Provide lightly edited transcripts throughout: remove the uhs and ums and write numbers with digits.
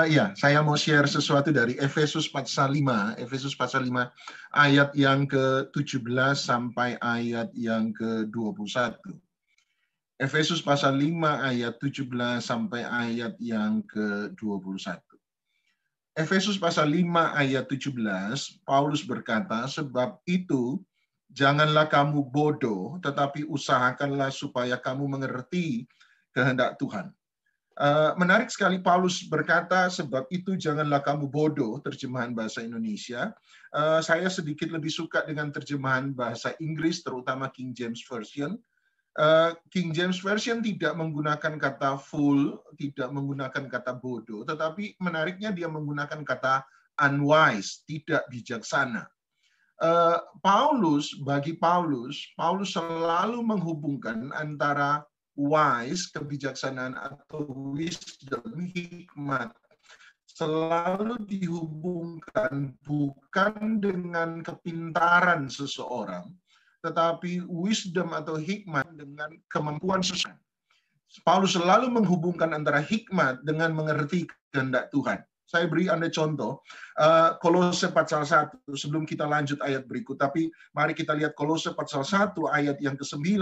Ya, saya mau share sesuatu dari Efesus pasal 5, Efesus pasal 5 ayat yang ke-17 sampai ayat yang ke-21. Efesus pasal 5 ayat 17 sampai ayat yang ke-21. Efesus pasal 5 ayat 17, Paulus berkata, sebab itu janganlah kamu bodoh, tetapi usahakanlah supaya kamu mengerti kehendak Tuhan. Menarik sekali Paulus berkata, sebab itu janganlah kamu bodoh, terjemahan bahasa Indonesia. Saya sedikit lebih suka dengan terjemahan bahasa Inggris, terutama King James Version. King James Version tidak menggunakan kata fool, tidak menggunakan kata bodoh, tetapi menariknya dia menggunakan kata unwise, tidak bijaksana. Bagi Paulus selalu menghubungkan antara wise, kebijaksanaan, atau wisdom, hikmat, selalu dihubungkan bukan dengan kepintaran seseorang, tetapi wisdom atau hikmat dengan kemampuan seseorang. Paulus selalu menghubungkan antara hikmat dengan mengerti kehendak Tuhan. Saya beri Anda contoh, Kolose pasal 1, sebelum kita lanjut ayat berikut, tapi mari kita lihat Kolose pasal 1 ayat yang ke-9,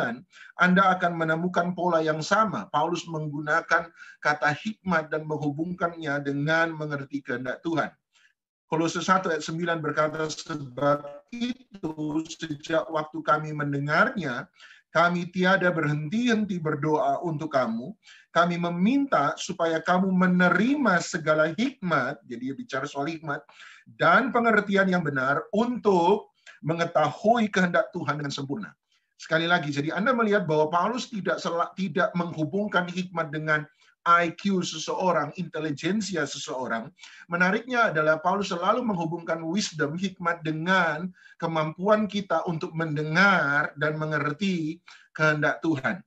Anda akan menemukan pola yang sama. Paulus menggunakan kata hikmat dan menghubungkannya dengan mengerti kehendak Tuhan. Kolose 1 ayat 9 berkata, sebab itu sejak waktu kami mendengarnya, kami tiada berhenti-henti berdoa untuk kamu. Kami meminta supaya kamu menerima segala hikmat, jadi bicara soal hikmat, dan pengertian yang benar untuk mengetahui kehendak Tuhan dengan sempurna. Sekali lagi, jadi Anda melihat bahwa Paulus tidak menghubungkan hikmat dengan IQ seseorang, intelijensia seseorang. Menariknya adalah Paulus selalu menghubungkan wisdom, hikmat, dengan kemampuan kita untuk mendengar dan mengerti kehendak Tuhan.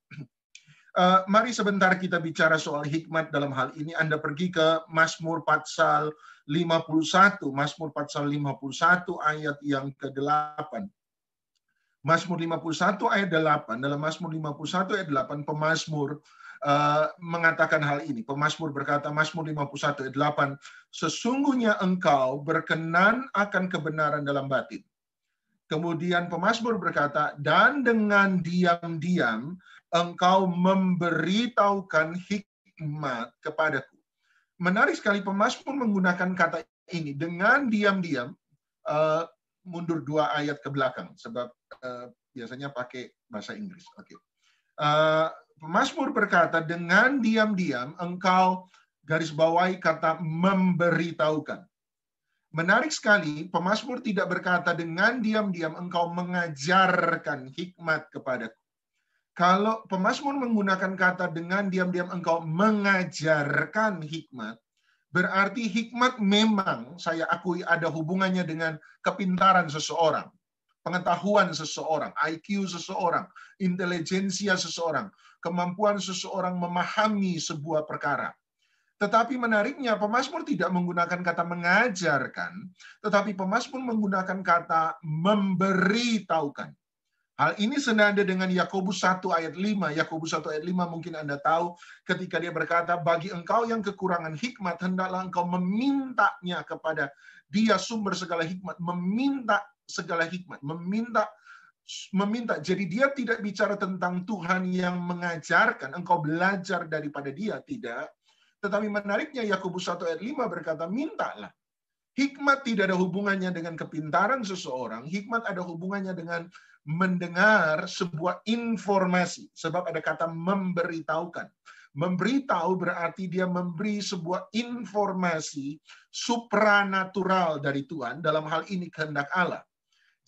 Mari sebentar kita bicara soal hikmat dalam hal ini. Anda pergi ke Mazmur pasal 51, Mazmur pasal 51 ayat yang ke-8. Mazmur 51 ayat 8, dalam Mazmur 51 ayat 8, pemazmur mengatakan hal ini. Pemazmur berkata, Mazmur 51 ayat 8, sesungguhnya engkau berkenan akan kebenaran dalam batin. Kemudian pemazmur berkata, dan dengan diam-diam engkau memberitahukan hikmat kepadaku. Menarik sekali pemazmur menggunakan kata ini, dengan diam-diam, mundur 2 ayat ke belakang, sebab biasanya pakai bahasa Inggris. Oke. Pemazmur berkata, dengan diam-diam engkau garis bawahi kata memberitahukan. Menarik sekali, pemazmur tidak berkata dengan diam-diam engkau mengajarkan hikmat kepadaku. Kalau pemazmur menggunakan kata dengan diam-diam engkau mengajarkan hikmat, berarti hikmat memang saya akui ada hubungannya dengan kepintaran seseorang, pengetahuan seseorang, IQ seseorang, intelijensia seseorang, kemampuan seseorang memahami sebuah perkara. Tetapi menariknya, pemazmur tidak menggunakan kata mengajarkan, tetapi pemazmur menggunakan kata memberitahukan. Hal ini senada dengan Yakobus 1 ayat 5. Yakobus 1 ayat 5 mungkin Anda tahu ketika dia berkata, bagi engkau yang kekurangan hikmat, hendaklah engkau memintanya kepada dia sumber segala hikmat. Meminta segala hikmat. Meminta. Jadi dia tidak bicara tentang Tuhan yang mengajarkan, engkau belajar daripada dia, tidak. Tetapi menariknya Yakobus 1 ayat 5 berkata, mintalah. Hikmat tidak ada hubungannya dengan kepintaran seseorang. Hikmat ada hubungannya dengan mendengar sebuah informasi. Sebab ada kata memberitahukan. Memberitahu berarti dia memberi sebuah informasi supranatural dari Tuhan. Dalam hal ini kehendak Allah.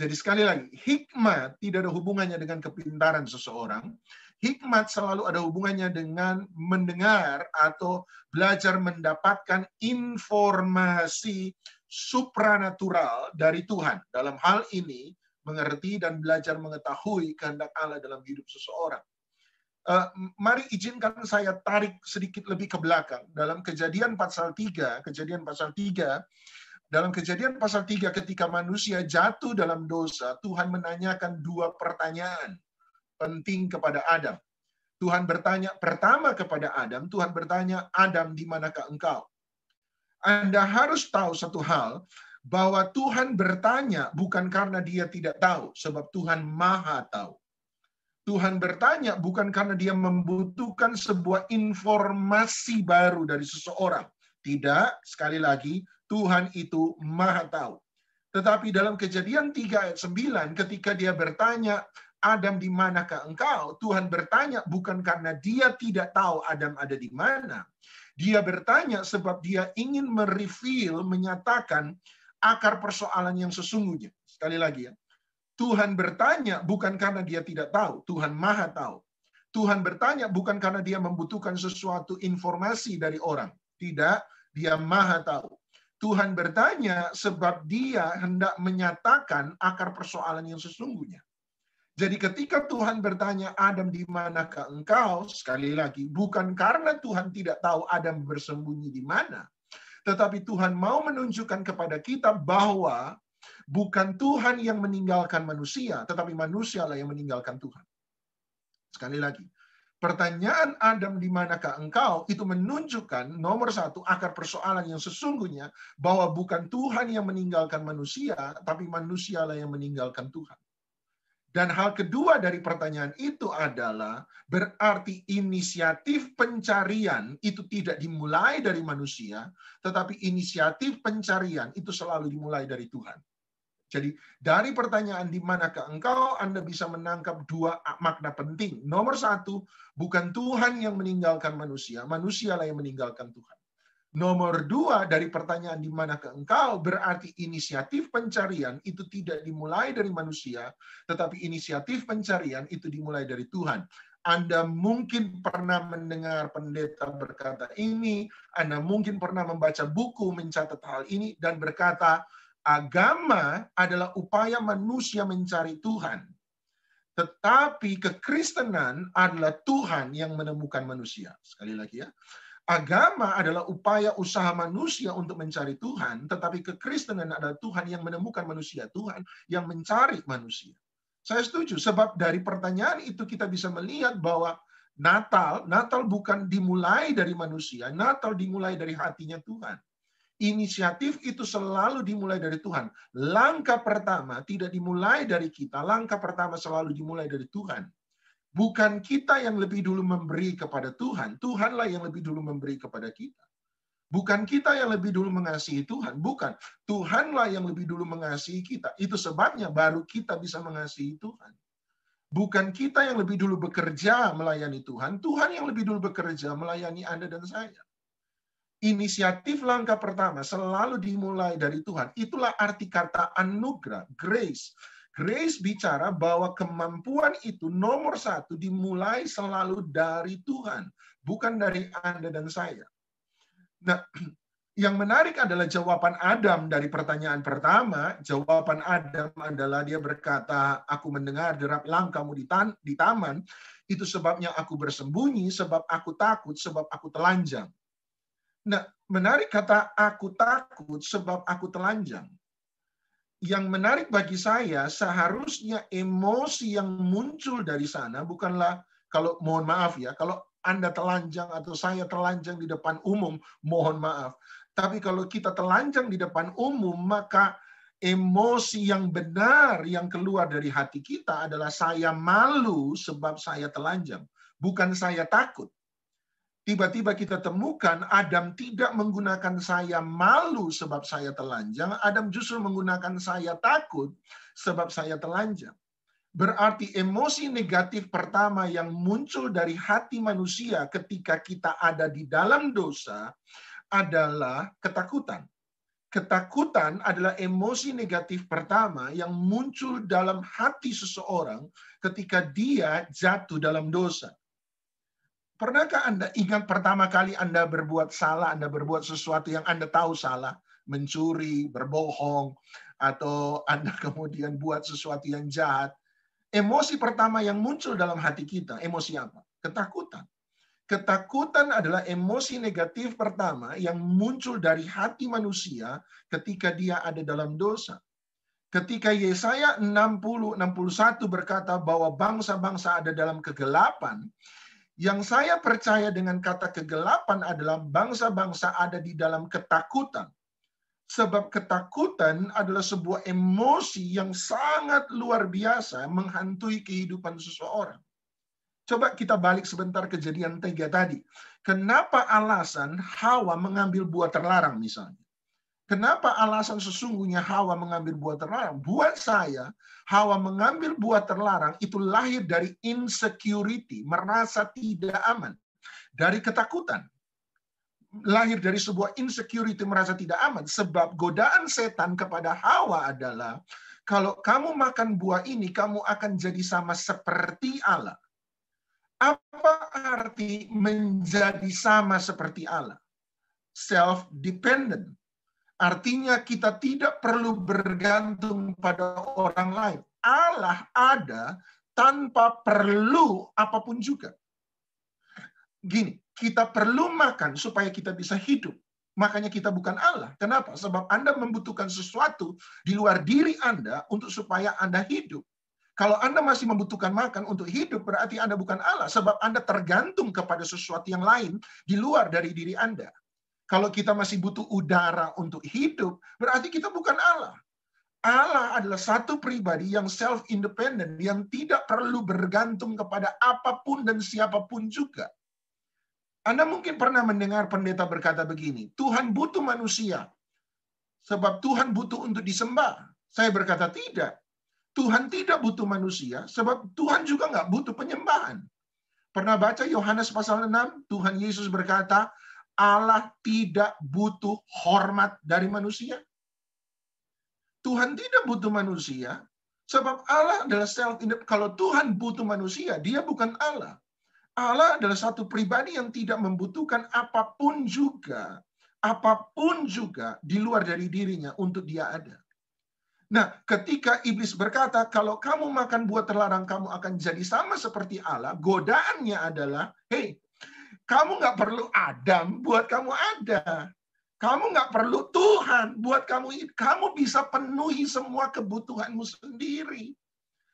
Jadi sekali lagi, hikmat tidak ada hubungannya dengan kepintaran seseorang. Hikmat selalu ada hubungannya dengan mendengar atau belajar mendapatkan informasi supranatural dari Tuhan. Dalam hal ini, mengerti dan belajar mengetahui kehendak Allah dalam hidup seseorang. Mari izinkan saya tarik sedikit lebih ke belakang. Dalam Kejadian pasal 3, dalam Kejadian pasal 3 ketika manusia jatuh dalam dosa, Tuhan menanyakan 2 pertanyaan penting kepada Adam. Tuhan bertanya pertama kepada Adam, Tuhan bertanya, Adam, di manakah engkau? Anda harus tahu satu hal, bahwa Tuhan bertanya bukan karena dia tidak tahu, sebab Tuhan maha tahu. Tuhan bertanya bukan karena dia membutuhkan sebuah informasi baru dari seseorang. Tidak, sekali lagi, Tuhan itu maha tahu. Tetapi dalam Kejadian 3 ayat 9, ketika dia bertanya, Adam, di manakah engkau? Tuhan bertanya bukan karena dia tidak tahu Adam ada di mana. Dia bertanya sebab dia ingin mereveal, menyatakan akar persoalan yang sesungguhnya. Sekali lagi ya. Tuhan bertanya bukan karena dia tidak tahu. Tuhan maha tahu. Tuhan bertanya bukan karena dia membutuhkan sesuatu informasi dari orang. Tidak, dia maha tahu. Tuhan bertanya sebab dia hendak menyatakan akar persoalan yang sesungguhnya. Jadi ketika Tuhan bertanya, Adam, di manakah engkau? Sekali lagi, bukan karena Tuhan tidak tahu Adam bersembunyi di mana. Tetapi Tuhan mau menunjukkan kepada kita bahwa bukan Tuhan yang meninggalkan manusia, tetapi manusialah yang meninggalkan Tuhan. Sekali lagi, pertanyaan Adam, di manakah engkau? Itu menunjukkan nomor satu, akar persoalan yang sesungguhnya, bahwa bukan Tuhan yang meninggalkan manusia, tapi manusialah yang meninggalkan Tuhan. Dan hal kedua dari pertanyaan itu adalah berarti inisiatif pencarian itu tidak dimulai dari manusia, tetapi inisiatif pencarian itu selalu dimulai dari Tuhan. Jadi dari pertanyaan di manakah engkau, Anda bisa menangkap dua makna penting. Nomor satu, bukan Tuhan yang meninggalkan manusia, manusialah yang meninggalkan Tuhan. Nomor dua, dari pertanyaan di manakah engkau, berarti inisiatif pencarian itu tidak dimulai dari manusia, tetapi inisiatif pencarian itu dimulai dari Tuhan. Anda mungkin pernah mendengar pendeta berkata ini, Anda mungkin pernah membaca buku mencatat hal ini, dan berkata, agama adalah upaya manusia mencari Tuhan. Tetapi kekristenan adalah Tuhan yang menemukan manusia. Sekali lagi ya. Agama adalah upaya usaha manusia untuk mencari Tuhan, tetapi kekristenan adalah Tuhan yang menemukan manusia, Tuhan yang mencari manusia. Saya setuju, sebab dari pertanyaan itu kita bisa melihat bahwa Natal bukan dimulai dari manusia, Natal dimulai dari hatinya Tuhan. Inisiatif itu selalu dimulai dari Tuhan. Langkah pertama tidak dimulai dari kita, langkah pertama selalu dimulai dari Tuhan. Bukan kita yang lebih dulu memberi kepada Tuhan, Tuhanlah yang lebih dulu memberi kepada kita. Bukan kita yang lebih dulu mengasihi Tuhan, bukan. Tuhanlah yang lebih dulu mengasihi kita. Itu sebabnya baru kita bisa mengasihi Tuhan. Bukan kita yang lebih dulu bekerja melayani Tuhan, Tuhan yang lebih dulu bekerja melayani Anda dan saya. Inisiatif langkah pertama selalu dimulai dari Tuhan. Itulah arti kata anugerah, grace. Grace bicara bahwa kemampuan itu nomor satu dimulai selalu dari Tuhan, bukan dari Anda dan saya. Nah, yang menarik adalah jawaban Adam dari pertanyaan pertama. Jawaban Adam adalah dia berkata, aku mendengar derap langkahmu di taman, itu sebabnya aku bersembunyi, sebab aku takut, sebab aku telanjang. Nah, menarik kata aku takut sebab aku telanjang. Yang menarik bagi saya, seharusnya emosi yang muncul dari sana bukanlah, kalau mohon maaf ya, kalau Anda telanjang atau saya telanjang di depan umum, mohon maaf. Tapi kalau kita telanjang di depan umum, maka emosi yang benar yang keluar dari hati kita adalah saya malu sebab saya telanjang, bukan saya takut. Tiba-tiba kita temukan Adam tidak menggunakan saya malu sebab saya telanjang, Adam justru menggunakan saya takut sebab saya telanjang. Berarti emosi negatif pertama yang muncul dari hati manusia ketika kita ada di dalam dosa adalah ketakutan. Ketakutan adalah emosi negatif pertama yang muncul dalam hati seseorang ketika dia jatuh dalam dosa. Pernahkah Anda ingat pertama kali Anda berbuat salah, Anda berbuat sesuatu yang Anda tahu salah, mencuri, berbohong, atau Anda kemudian buat sesuatu yang jahat? Emosi pertama yang muncul dalam hati kita, emosi apa? Ketakutan. Ketakutan adalah emosi negatif pertama yang muncul dari hati manusia ketika dia ada dalam dosa. Ketika Yesaya 60-61 berkata bahwa bangsa-bangsa ada dalam kegelapan, Yang saya percaya dengan kata kegelapan adalah bangsa-bangsa ada di dalam ketakutan. Sebab ketakutan adalah sebuah emosi yang sangat luar biasa menghantui kehidupan seseorang. Coba kita balik sebentar kejadian 3 tadi. Kenapa alasan Hawa mengambil buah terlarang misalnya? Kenapa alasan sesungguhnya Hawa mengambil buah terlarang? Buat saya, Hawa mengambil buah terlarang itu lahir dari insecurity, merasa tidak aman. Dari ketakutan. Lahir dari sebuah insecurity, merasa tidak aman. Sebab godaan setan kepada Hawa adalah, kalau kamu makan buah ini, kamu akan jadi sama seperti Allah. Apa arti menjadi sama seperti Allah? Self-dependent. Artinya kita tidak perlu bergantung pada orang lain. Allah ada tanpa perlu apapun juga. Gini, kita perlu makan supaya kita bisa hidup. Makanya kita bukan Allah. Kenapa? Sebab Anda membutuhkan sesuatu di luar diri Anda untuk supaya Anda hidup. Kalau Anda masih membutuhkan makan untuk hidup, berarti Anda bukan Allah. Sebab Anda tergantung kepada sesuatu yang lain di luar dari diri Anda. Kalau kita masih butuh udara untuk hidup, berarti kita bukan Allah. Allah adalah satu pribadi yang self-independent, yang tidak perlu bergantung kepada apapun dan siapapun juga. Anda mungkin pernah mendengar pendeta berkata begini, Tuhan butuh manusia, sebab Tuhan butuh untuk disembah. Saya berkata tidak. Tuhan tidak butuh manusia, sebab Tuhan juga nggak butuh penyembahan. Pernah baca Yohanes pasal 6? Tuhan Yesus berkata, Allah tidak butuh hormat dari manusia. Tuhan tidak butuh manusia, sebab Allah adalah self-independent. Kalau Tuhan butuh manusia, dia bukan Allah. Allah adalah satu pribadi yang tidak membutuhkan apapun juga di luar dari dirinya untuk dia ada. Nah, ketika iblis berkata, kalau kamu makan buah terlarang, kamu akan jadi sama seperti Allah, godaannya adalah, hey, kamu nggak perlu Adam, buat kamu ada. Kamu nggak perlu Tuhan, buat kamu bisa penuhi semua kebutuhanmu sendiri.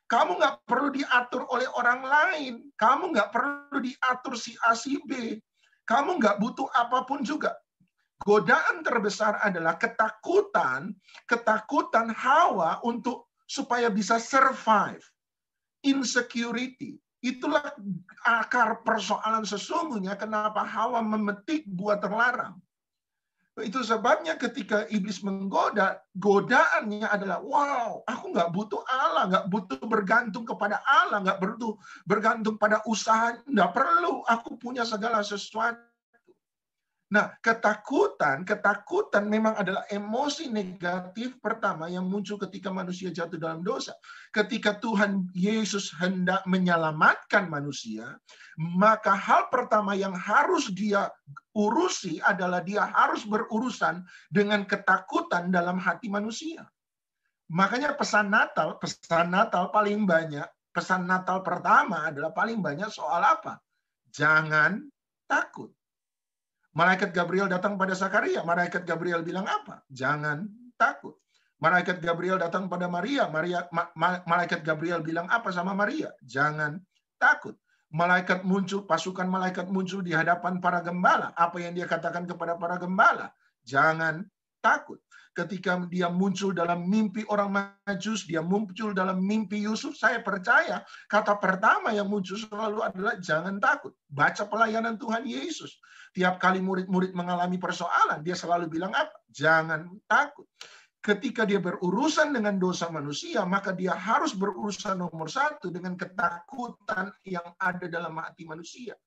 Kamu nggak perlu diatur oleh orang lain. Kamu nggak perlu diatur si A, si B. Kamu nggak butuh apapun juga. Godaan terbesar adalah ketakutan Hawa untuk supaya bisa survive. Insecurity. Itulah akar persoalan sesungguhnya kenapa Hawa memetik buah terlarang. Itu sebabnya ketika iblis menggoda, godaannya adalah, wow, aku nggak butuh Allah, nggak butuh bergantung kepada Allah, nggak butuh bergantung pada usaha, nggak perlu, aku punya segala sesuatu. Nah, ketakutan memang adalah emosi negatif pertama yang muncul ketika manusia jatuh dalam dosa. Ketika Tuhan Yesus hendak menyelamatkan manusia, maka hal pertama yang harus dia urusi adalah dia harus berurusan dengan ketakutan dalam hati manusia. Makanya pesan Natal paling banyak, pesan Natal pertama adalah paling banyak soal apa? Jangan takut. Malaikat Gabriel datang pada Zakaria. Malaikat Gabriel bilang apa? Jangan takut. Malaikat Gabriel datang pada Maria. Malaikat Gabriel bilang apa sama Maria? Jangan takut. Pasukan malaikat muncul di hadapan para gembala. Apa yang dia katakan kepada para gembala? Jangan takut. Ketika dia muncul dalam mimpi orang Majus, dia muncul dalam mimpi Yusuf, saya percaya kata pertama yang muncul selalu adalah jangan takut. Baca pelayanan Tuhan Yesus. Tiap kali murid-murid mengalami persoalan, dia selalu bilang apa? Jangan takut. Ketika dia berurusan dengan dosa manusia, maka dia harus berurusan nomor satu dengan ketakutan yang ada dalam hati manusia.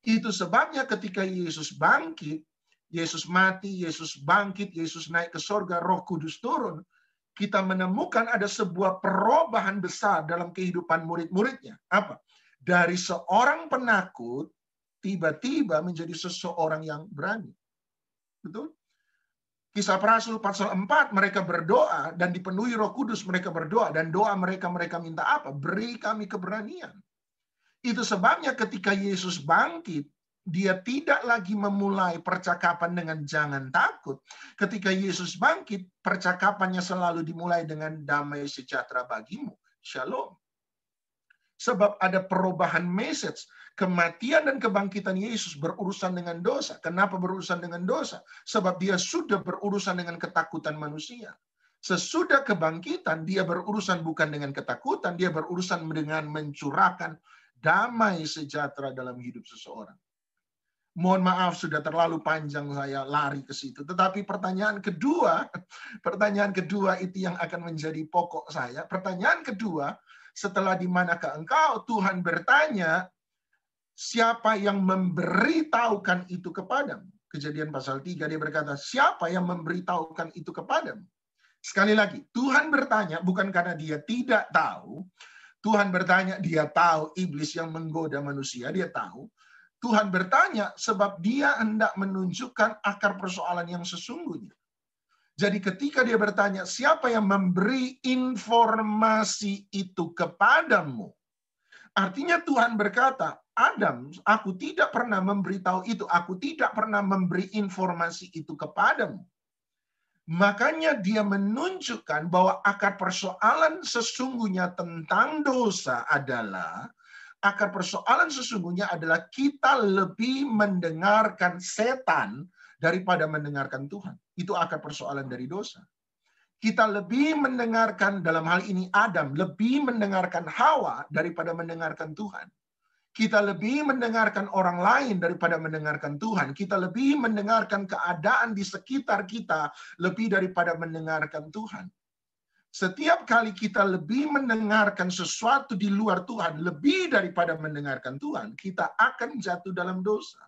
Itu sebabnya ketika Yesus bangkit, Yesus mati, Yesus bangkit, Yesus naik ke sorga, Roh Kudus turun, kita menemukan ada sebuah perubahan besar dalam kehidupan murid-muridnya. Apa? Dari seorang penakut, tiba-tiba menjadi seseorang yang berani. Betul? Kisah para Rasul pasal 4, mereka berdoa dan dipenuhi Roh Kudus, mereka berdoa dan doa mereka minta apa? Beri kami keberanian. Itu sebabnya ketika Yesus bangkit, dia tidak lagi memulai percakapan dengan jangan takut. Ketika Yesus bangkit, percakapannya selalu dimulai dengan damai sejahtera bagimu. Shalom. Sebab ada perubahan message. Kematian dan kebangkitan Yesus berurusan dengan dosa. Kenapa berurusan dengan dosa? Sebab dia sudah berurusan dengan ketakutan manusia. Sesudah kebangkitan, dia berurusan bukan dengan ketakutan, dia berurusan dengan mencurahkan damai sejahtera dalam hidup seseorang. Mohon maaf sudah terlalu panjang saya lari ke situ. Tetapi pertanyaan kedua itu yang akan menjadi pokok saya. Pertanyaan kedua, setelah di manakah engkau, Tuhan bertanya, siapa yang memberitahukan itu kepadamu? Kejadian pasal 3 dia berkata, siapa yang memberitahukan itu kepadamu? Sekali lagi, Tuhan bertanya bukan karena dia tidak tahu. Tuhan bertanya, dia tahu iblis yang menggoda manusia, dia tahu. Tuhan bertanya sebab dia hendak menunjukkan akar persoalan yang sesungguhnya. Jadi ketika dia bertanya, siapa yang memberi informasi itu kepadamu? Artinya Tuhan berkata, Adam, aku tidak pernah memberitahu itu. Aku tidak pernah memberi informasi itu kepadamu. Makanya dia menunjukkan bahwa akar persoalan sesungguhnya tentang dosa adalah kita lebih mendengarkan setan daripada mendengarkan Tuhan. Itu akar persoalan dari dosa. Kita lebih mendengarkan, dalam hal ini Adam, lebih mendengarkan Hawa daripada mendengarkan Tuhan. Kita lebih mendengarkan orang lain daripada mendengarkan Tuhan. Kita lebih mendengarkan keadaan di sekitar kita lebih daripada mendengarkan Tuhan. Setiap kali kita lebih mendengarkan sesuatu di luar Tuhan, lebih daripada mendengarkan Tuhan, kita akan jatuh dalam dosa.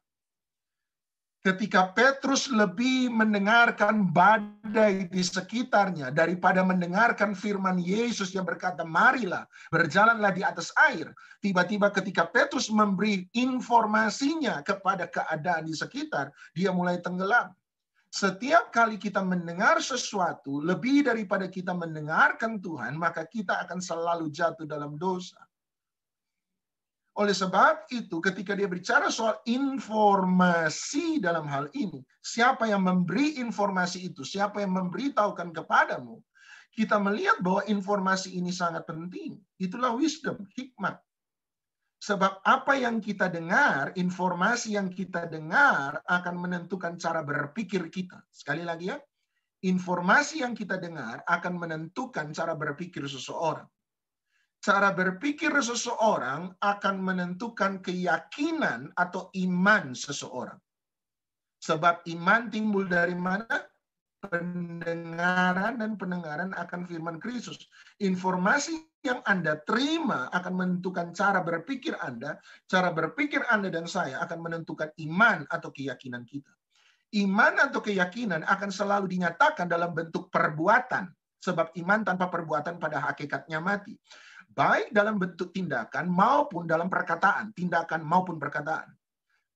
Ketika Petrus lebih mendengarkan badai di sekitarnya daripada mendengarkan firman Yesus yang berkata, marilah, berjalanlah di atas air. Tiba-tiba ketika Petrus memberi informasinya kepada keadaan di sekitar, dia mulai tenggelam. Setiap kali kita mendengar sesuatu lebih daripada kita mendengarkan Tuhan, maka kita akan selalu jatuh dalam dosa. Oleh sebab itu, ketika dia bicara soal informasi dalam hal ini, siapa yang memberi informasi itu, siapa yang memberitahukan kepadamu, kita melihat bahwa informasi ini sangat penting. Itulah wisdom, hikmat. Sebab apa yang kita dengar, informasi yang kita dengar akan menentukan cara berpikir kita. Sekali lagi ya, informasi yang kita dengar akan menentukan cara berpikir seseorang. Cara berpikir seseorang akan menentukan keyakinan atau iman seseorang. Sebab iman timbul dari mana? Pendengaran, dan pendengaran akan firman Kristus. Informasi yang Anda terima akan menentukan cara berpikir Anda. Cara berpikir Anda dan saya akan menentukan iman atau keyakinan kita. Iman atau keyakinan akan selalu dinyatakan dalam bentuk perbuatan. Sebab iman tanpa perbuatan pada hakikatnya mati. Baik dalam bentuk tindakan maupun dalam perkataan. Tindakan maupun perkataan.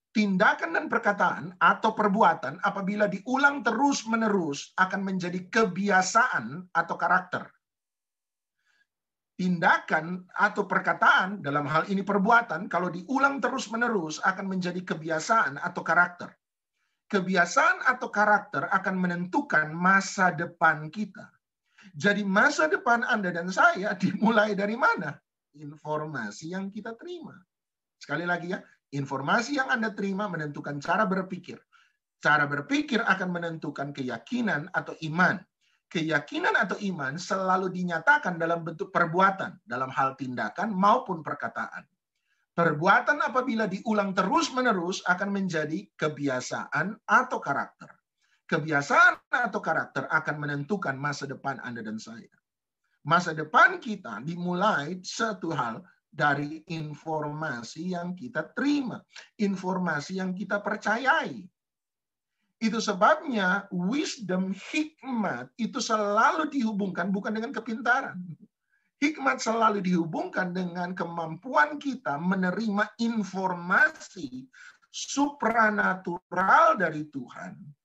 Tindakan dan perkataan atau perbuatan apabila diulang terus-menerus akan menjadi kebiasaan atau karakter. Tindakan atau perkataan, dalam hal ini perbuatan, kalau diulang terus-menerus akan menjadi kebiasaan atau karakter. Kebiasaan atau karakter akan menentukan masa depan kita. Jadi masa depan Anda dan saya dimulai dari mana? Informasi yang kita terima. Sekali lagi ya, informasi yang Anda terima menentukan cara berpikir. Cara berpikir akan menentukan keyakinan atau iman. Keyakinan atau iman selalu dinyatakan dalam bentuk perbuatan, dalam hal tindakan maupun perkataan. Perbuatan apabila diulang terus-menerus akan menjadi kebiasaan atau karakter. Kebiasaan atau karakter akan menentukan masa depan Anda dan saya. Masa depan kita dimulai satu hal dari informasi yang kita terima, informasi yang kita percayai. Itu sebabnya wisdom, hikmat itu selalu dihubungkan bukan dengan kepintaran. Hikmat selalu dihubungkan dengan kemampuan kita menerima informasi supranatural dari Tuhan.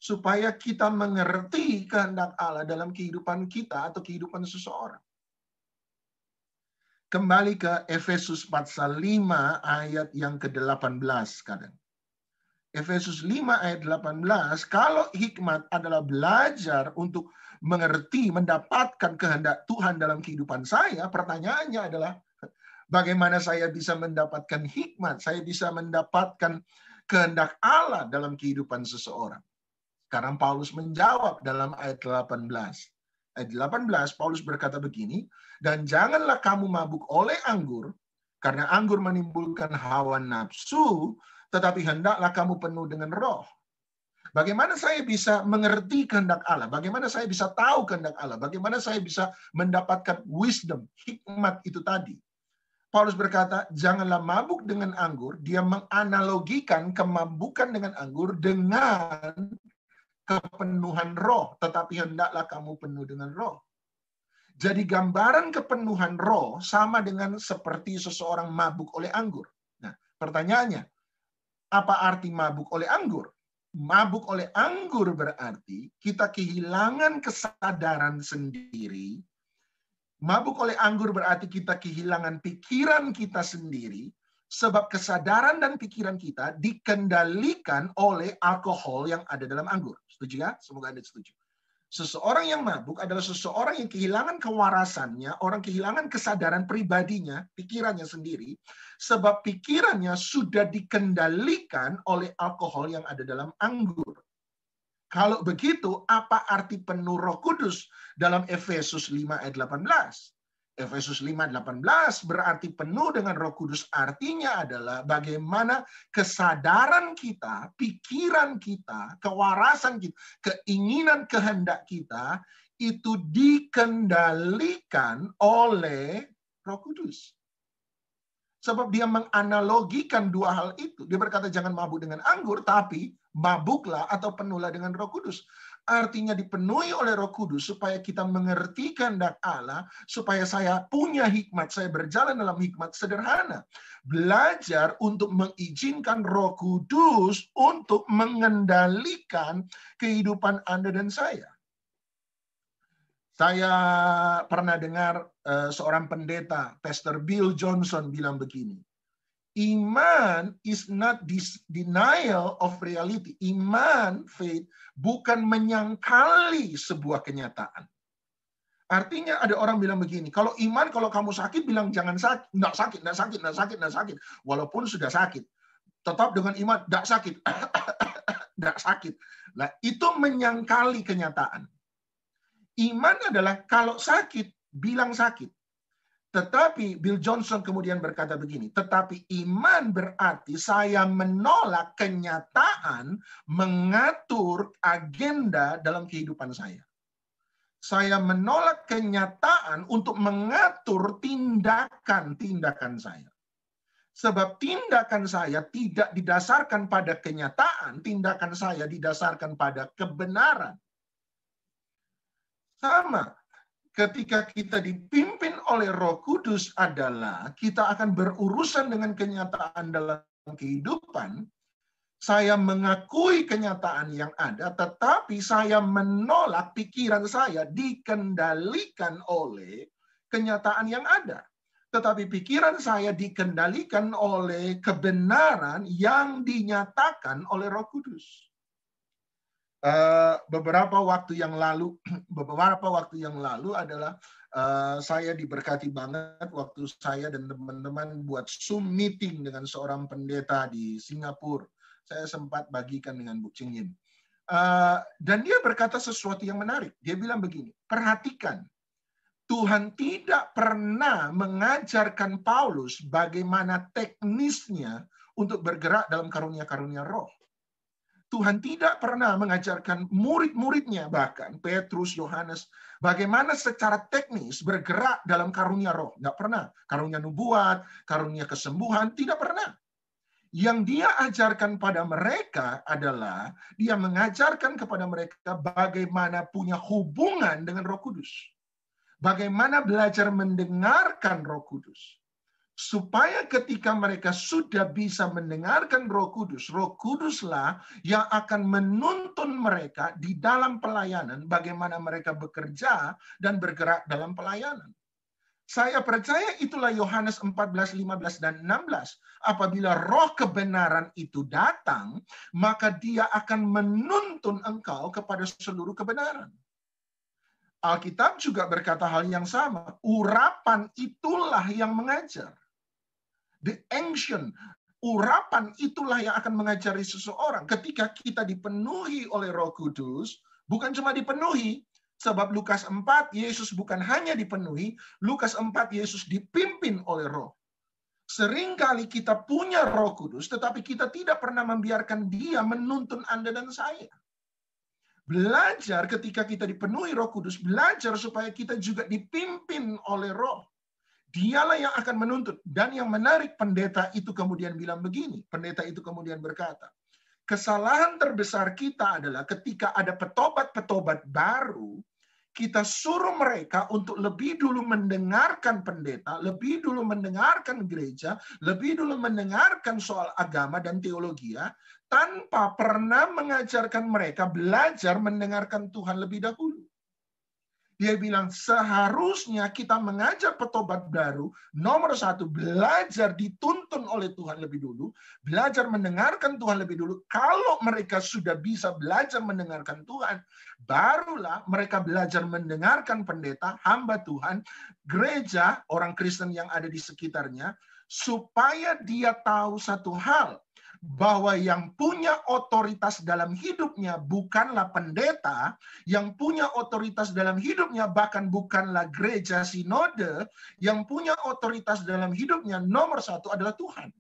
Supaya kita mengerti kehendak Allah dalam kehidupan kita atau kehidupan seseorang. Kembali ke Efesus pasal 5 ayat yang ke-18 sekarang. Efesus 5 ayat 18, kalau hikmat adalah belajar untuk mengerti, mendapatkan kehendak Tuhan dalam kehidupan saya, pertanyaannya adalah Bagaimana saya bisa mendapatkan hikmat? Saya bisa mendapatkan kehendak Allah dalam kehidupan seseorang. Sekarang Paulus menjawab dalam ayat 18. Ayat 18 Paulus berkata begini, dan janganlah kamu mabuk oleh anggur, karena anggur menimbulkan hawa nafsu, tetapi hendaklah kamu penuh dengan roh. Bagaimana saya bisa mengerti kehendak Allah? Bagaimana saya bisa tahu kehendak Allah? Bagaimana saya bisa mendapatkan wisdom, hikmat itu tadi? Paulus berkata, janganlah mabuk dengan anggur. Dia menganalogikan kemabukan dengan anggur dengan kepenuhan roh. Tetapi hendaklah kamu penuh dengan roh. Jadi gambaran kepenuhan roh sama dengan seperti seseorang mabuk oleh anggur. Nah, pertanyaannya, apa arti mabuk oleh anggur? Mabuk oleh anggur berarti kita kehilangan kesadaran sendiri. Mabuk oleh anggur berarti kita kehilangan pikiran kita sendiri, sebab kesadaran dan pikiran kita dikendalikan oleh alkohol yang ada dalam anggur. Setuju ya? Semoga Anda setuju. Seseorang yang mabuk adalah seseorang yang kehilangan kewarasannya, orang kehilangan kesadaran pribadinya, pikirannya sendiri, sebab pikirannya sudah dikendalikan oleh alkohol yang ada dalam anggur. Kalau begitu, apa arti penuh Roh Kudus dalam Efesus 5 ayat 18? Efesus 5:18 berarti penuh dengan Roh Kudus, artinya adalah bagaimana kesadaran kita, pikiran kita, kewarasan kita, keinginan kehendak kita itu dikendalikan oleh Roh Kudus. Sebab dia menganalogikan dua hal itu. Dia berkata jangan mabuk dengan anggur, tapi mabuklah atau penuhlah dengan Roh Kudus. Artinya dipenuhi oleh Roh Kudus supaya kita mengerti kehendak Allah, supaya saya punya hikmat, saya berjalan dalam hikmat sederhana. Belajar untuk mengizinkan Roh Kudus untuk mengendalikan kehidupan Anda dan saya. Saya pernah dengar seorang pendeta, Pastor Bill Johnson bilang begini, iman is not denial of reality. Iman, faith, bukan menyangkali sebuah kenyataan. Artinya ada orang bilang begini, kalau iman, kalau kamu sakit, bilang jangan sakit. Nggak sakit, nggak sakit, nggak sakit, nggak sakit. Walaupun sudah sakit. Tetap dengan iman, nggak sakit. Nggak sakit. Nah, itu menyangkali kenyataan. Iman adalah kalau sakit, bilang sakit. Tetapi Bill Johnson kemudian berkata begini, tetapi iman berarti saya menolak kenyataan mengatur agenda dalam kehidupan saya. Saya menolak kenyataan untuk mengatur tindakan-tindakan saya. Sebab tindakan saya tidak didasarkan pada kenyataan, tindakan saya didasarkan pada kebenaran. Sama, ketika kita dipimpin oleh Roh Kudus adalah kita akan berurusan dengan kenyataan dalam kehidupan. Saya mengakui kenyataan yang ada, tetapi saya menolak pikiran saya dikendalikan oleh kenyataan yang ada. Tetapi pikiran saya dikendalikan oleh kebenaran yang dinyatakan oleh Roh Kudus. Beberapa waktu yang lalu adalah saya diberkati banget waktu saya dan teman-teman buat Zoom meeting dengan seorang pendeta di Singapura. Saya sempat bagikan dengan Bu Ching Yin. Dan dia berkata sesuatu yang menarik. Dia bilang begini, perhatikan, Tuhan tidak pernah mengajarkan Paulus bagaimana teknisnya untuk bergerak dalam karunia-karunia roh. Tuhan tidak pernah mengajarkan murid-muridnya, bahkan Petrus, Yohanes, bagaimana secara teknis bergerak dalam karunia roh. Nggak pernah. Karunia nubuat, karunia kesembuhan, tidak pernah. Yang dia ajarkan pada mereka adalah, dia mengajarkan kepada mereka bagaimana punya hubungan dengan Roh Kudus. Bagaimana belajar mendengarkan Roh Kudus. Supaya ketika mereka sudah bisa mendengarkan Roh Kuduslah yang akan menuntun mereka di dalam pelayanan, bagaimana mereka bekerja dan bergerak dalam pelayanan. Saya percaya itulah Yohanes 14, 15, dan 16. Apabila roh kebenaran itu datang, maka dia akan menuntun engkau kepada seluruh kebenaran. Alkitab juga berkata hal yang sama. Urapan itulah yang mengajar. The ancient, urapan itulah yang akan mengajari seseorang. Ketika kita dipenuhi oleh Roh Kudus, bukan cuma dipenuhi, sebab Lukas 4, Yesus bukan hanya dipenuhi, Lukas 4, Yesus dipimpin oleh Roh. Seringkali kita punya Roh Kudus, tetapi kita tidak pernah membiarkan Dia menuntun Anda dan saya. Belajar ketika kita dipenuhi Roh Kudus, belajar supaya kita juga dipimpin oleh Roh. Dialah yang akan menuntut. Dan yang menarik, pendeta itu kemudian bilang begini. Pendeta itu kemudian berkata, kesalahan terbesar kita adalah ketika ada petobat-petobat baru, kita suruh mereka untuk lebih dulu mendengarkan pendeta, lebih dulu mendengarkan gereja, lebih dulu mendengarkan soal agama dan teologi, tanpa pernah mengajarkan mereka belajar mendengarkan Tuhan lebih dahulu. Dia bilang, seharusnya kita mengajar petobat baru, nomor 1, belajar dituntun oleh Tuhan lebih dulu, belajar mendengarkan Tuhan lebih dulu. Kalau mereka sudah bisa belajar mendengarkan Tuhan, barulah mereka belajar mendengarkan pendeta, hamba Tuhan, gereja, orang Kristen yang ada di sekitarnya, supaya dia tahu satu hal, bahwa yang punya otoritas dalam hidupnya bukanlah pendeta, yang punya otoritas dalam hidupnya bahkan bukanlah gereja sinode, yang punya otoritas dalam hidupnya nomor 1 adalah Tuhan.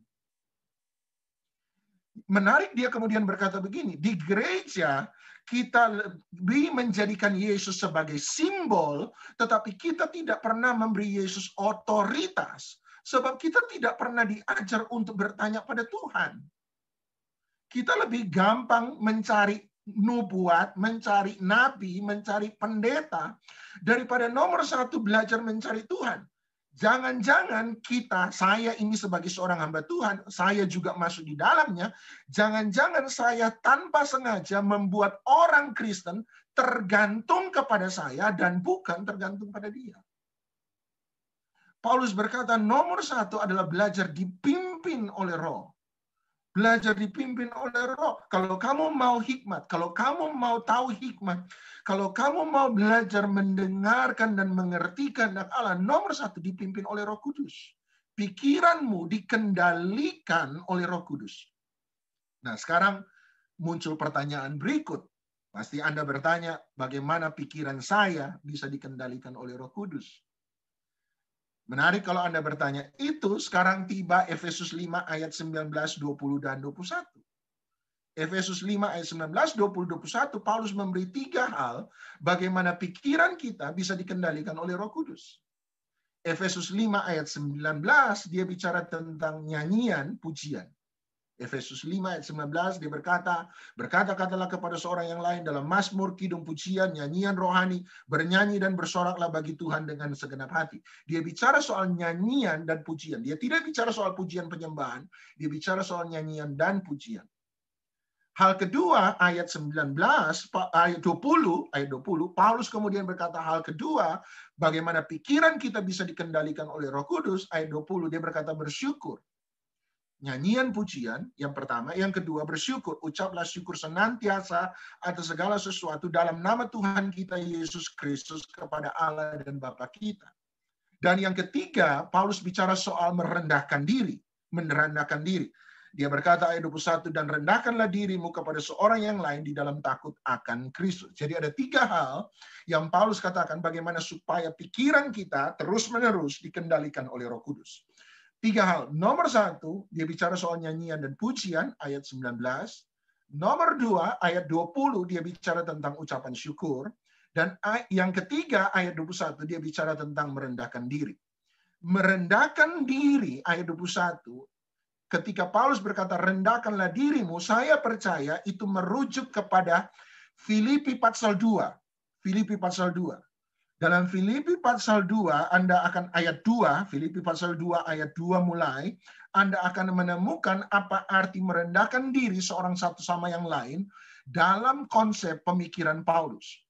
Menarik, dia kemudian berkata begini, di gereja kita lebih menjadikan Yesus sebagai simbol, tetapi kita tidak pernah memberi Yesus otoritas, sebab kita tidak pernah diajar untuk bertanya pada Tuhan. Kita lebih gampang mencari nubuat, mencari nabi, mencari pendeta, daripada nomor 1 belajar mencari Tuhan. Jangan-jangan saya ini sebagai seorang hamba Tuhan, saya juga masuk di dalamnya, jangan-jangan saya tanpa sengaja membuat orang Kristen tergantung kepada saya dan bukan tergantung pada Dia. Paulus berkata, nomor 1 adalah belajar dipimpin oleh Roh. Belajar dipimpin oleh Roh. Kalau kamu mau hikmat, kalau kamu mau tahu hikmat, kalau kamu mau belajar mendengarkan dan mengerti kehendak Allah, nomor 1 dipimpin oleh Roh Kudus. Pikiranmu dikendalikan oleh Roh Kudus. Nah, sekarang muncul pertanyaan berikut. Pasti Anda bertanya, bagaimana pikiran saya bisa dikendalikan oleh Roh Kudus? Menarik kalau Anda bertanya, itu sekarang tiba Efesus 5 ayat 19, 20, dan 21. Efesus 5 ayat 19, 20, 21, Paulus memberi 3 hal bagaimana pikiran kita bisa dikendalikan oleh Roh Kudus. Efesus 5 ayat 19, dia bicara tentang nyanyian, pujian. Efesus 5 ayat 19 dia berkata-katalah kepada seorang yang lain dalam mazmur, kidung, pujian, nyanyian rohani, bernyanyi dan bersoraklah bagi Tuhan dengan segenap hati. Dia bicara soal nyanyian dan pujian. Dia tidak bicara soal pujian penyembahan, dia bicara soal nyanyian dan pujian. Hal kedua ayat 19 ayat 20 Paulus kemudian berkata hal kedua bagaimana pikiran kita bisa dikendalikan oleh Roh Kudus. Ayat 20 dia berkata bersyukur. Nyanyian pujian yang pertama, yang kedua bersyukur, ucaplah syukur senantiasa atas segala sesuatu dalam nama Tuhan kita Yesus Kristus kepada Allah dan Bapa kita. Dan yang ketiga, Paulus bicara soal merendahkan diri. Dia berkata ayat 21, dan rendahkanlah dirimu kepada seorang yang lain di dalam takut akan Kristus. Jadi ada 3 hal yang Paulus katakan bagaimana supaya pikiran kita terus-menerus dikendalikan oleh Roh Kudus. 3 hal. Nomor 1, dia bicara soal nyanyian dan pujian, ayat 19. Nomor 2, ayat 20, dia bicara tentang ucapan syukur. Dan yang ketiga, ayat 21, dia bicara tentang merendahkan diri. Merendahkan diri, ayat 21, ketika Paulus berkata, rendahkanlah dirimu, saya percaya itu merujuk kepada Filipi pasal 2. Filipi pasal 2. Dalam Filipi pasal 2, Anda akan ayat 2, Filipi pasal 2 ayat 2 mulai, Anda akan menemukan apa arti merendahkan diri seorang satu sama yang lain dalam konsep pemikiran Paulus.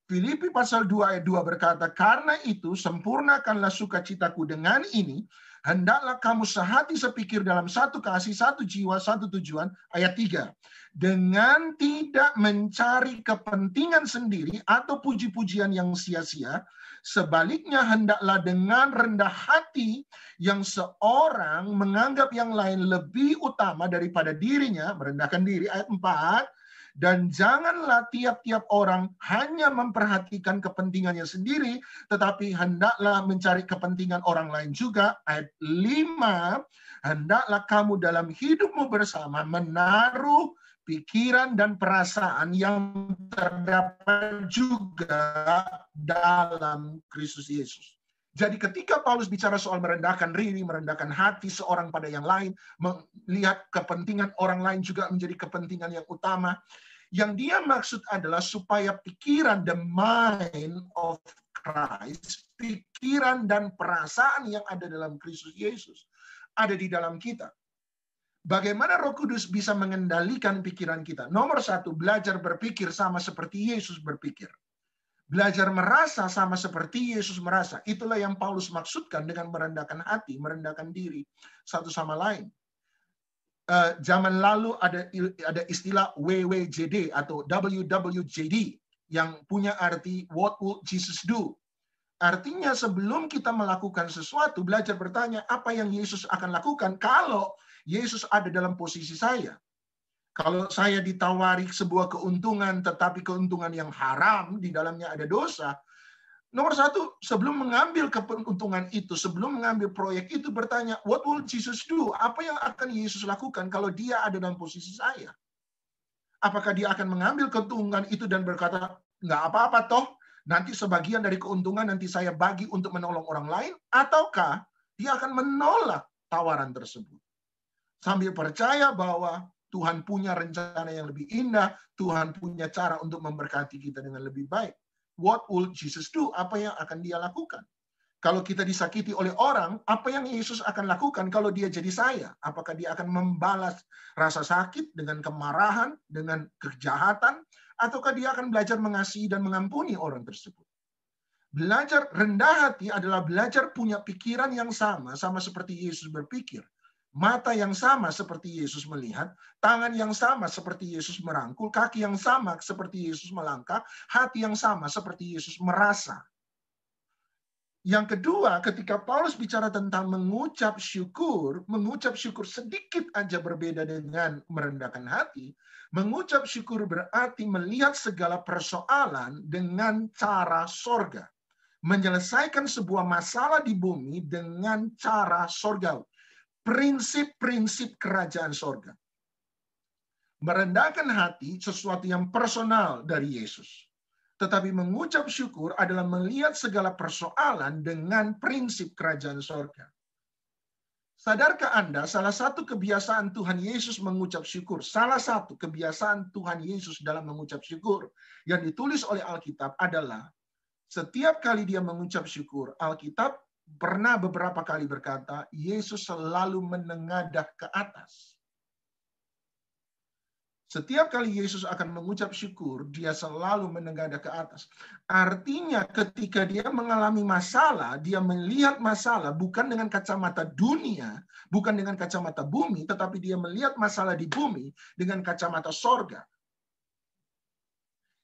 Filipi pasal 2 ayat 2 berkata, karena itu sempurnakanlah sukacitaku dengan ini, Hendaklah kamu sehati sepikir dalam satu kasih, satu jiwa, satu tujuan. Ayat 3. Dengan tidak mencari kepentingan sendiri atau puji-pujian yang sia-sia. Sebaliknya hendaklah dengan rendah hati yang seorang menganggap yang lain lebih utama daripada dirinya. Merendahkan diri. Ayat 4. Dan janganlah tiap-tiap orang hanya memperhatikan kepentingannya sendiri, tetapi hendaklah mencari kepentingan orang lain juga. Ayat 5, hendaklah kamu dalam hidupmu bersama menaruh pikiran dan perasaan yang terdapat juga dalam Kristus Yesus. Jadi ketika Paulus bicara soal merendahkan diri, merendahkan hati seorang pada yang lain, melihat kepentingan orang lain juga menjadi kepentingan yang utama, yang dia maksud adalah supaya pikiran, the mind of Christ, pikiran dan perasaan yang ada dalam Kristus Yesus, ada di dalam kita. Bagaimana Roh Kudus bisa mengendalikan pikiran kita? Nomor 1, belajar berpikir sama seperti Yesus berpikir. Belajar merasa sama seperti Yesus merasa. Itulah yang Paulus maksudkan dengan merendahkan hati, merendahkan diri satu sama lain. Zaman lalu ada istilah WWJD atau WWJD yang punya arti what would Jesus do? Artinya sebelum kita melakukan sesuatu, belajar bertanya apa yang Yesus akan lakukan kalau Yesus ada dalam posisi saya. Kalau saya ditawari sebuah keuntungan tetapi keuntungan yang haram, di dalamnya ada dosa. Nomor 1, sebelum mengambil keuntungan itu, sebelum mengambil proyek itu, bertanya, what will Jesus do? Apa yang akan Yesus lakukan kalau dia ada dalam posisi saya? Apakah dia akan mengambil keuntungan itu dan berkata, nggak apa-apa toh, nanti sebagian dari keuntungan nanti saya bagi untuk menolong orang lain, ataukah dia akan menolak tawaran tersebut? Sambil percaya bahwa Tuhan punya rencana yang lebih indah, Tuhan punya cara untuk memberkati kita dengan lebih baik. What will Jesus do? Apa yang akan dia lakukan? Kalau kita disakiti oleh orang, apa yang Yesus akan lakukan kalau dia jadi saya? Apakah dia akan membalas rasa sakit dengan kemarahan, dengan kejahatan? Ataukah dia akan belajar mengasihi dan mengampuni orang tersebut? Belajar rendah hati adalah belajar punya pikiran yang sama seperti Yesus berpikir. Mata yang sama seperti Yesus melihat, tangan yang sama seperti Yesus merangkul, kaki yang sama seperti Yesus melangkah, hati yang sama seperti Yesus merasa. Yang kedua, ketika Paulus bicara tentang mengucap syukur sedikit aja berbeda dengan merendahkan hati. Mengucap syukur berarti melihat segala persoalan dengan cara sorga. Menyelesaikan sebuah masalah di bumi dengan cara sorgawi. Prinsip-prinsip kerajaan sorga. Merendahkan hati sesuatu yang personal dari Yesus. Tetapi mengucap syukur adalah melihat segala persoalan dengan prinsip kerajaan sorga. Sadarkah Anda salah satu kebiasaan Tuhan Yesus mengucap syukur, salah satu kebiasaan Tuhan Yesus dalam mengucap syukur yang ditulis oleh Alkitab adalah setiap kali dia mengucap syukur, Alkitab pernah beberapa kali berkata, Yesus selalu menengadah ke atas. Setiap kali Yesus akan mengucap syukur, dia selalu menengadah ke atas. Artinya ketika dia mengalami masalah, dia melihat masalah bukan dengan kacamata dunia, bukan dengan kacamata bumi, tetapi dia melihat masalah di bumi dengan kacamata sorga.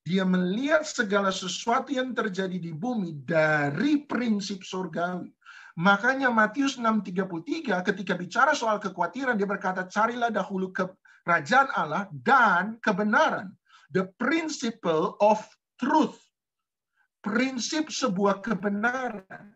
Dia melihat segala sesuatu yang terjadi di bumi dari prinsip surgawi. Makanya Matius 6:33 ketika bicara soal kekhawatiran, dia berkata, carilah dahulu kerajaan Allah dan kebenaran. The principle of truth. Prinsip sebuah kebenaran.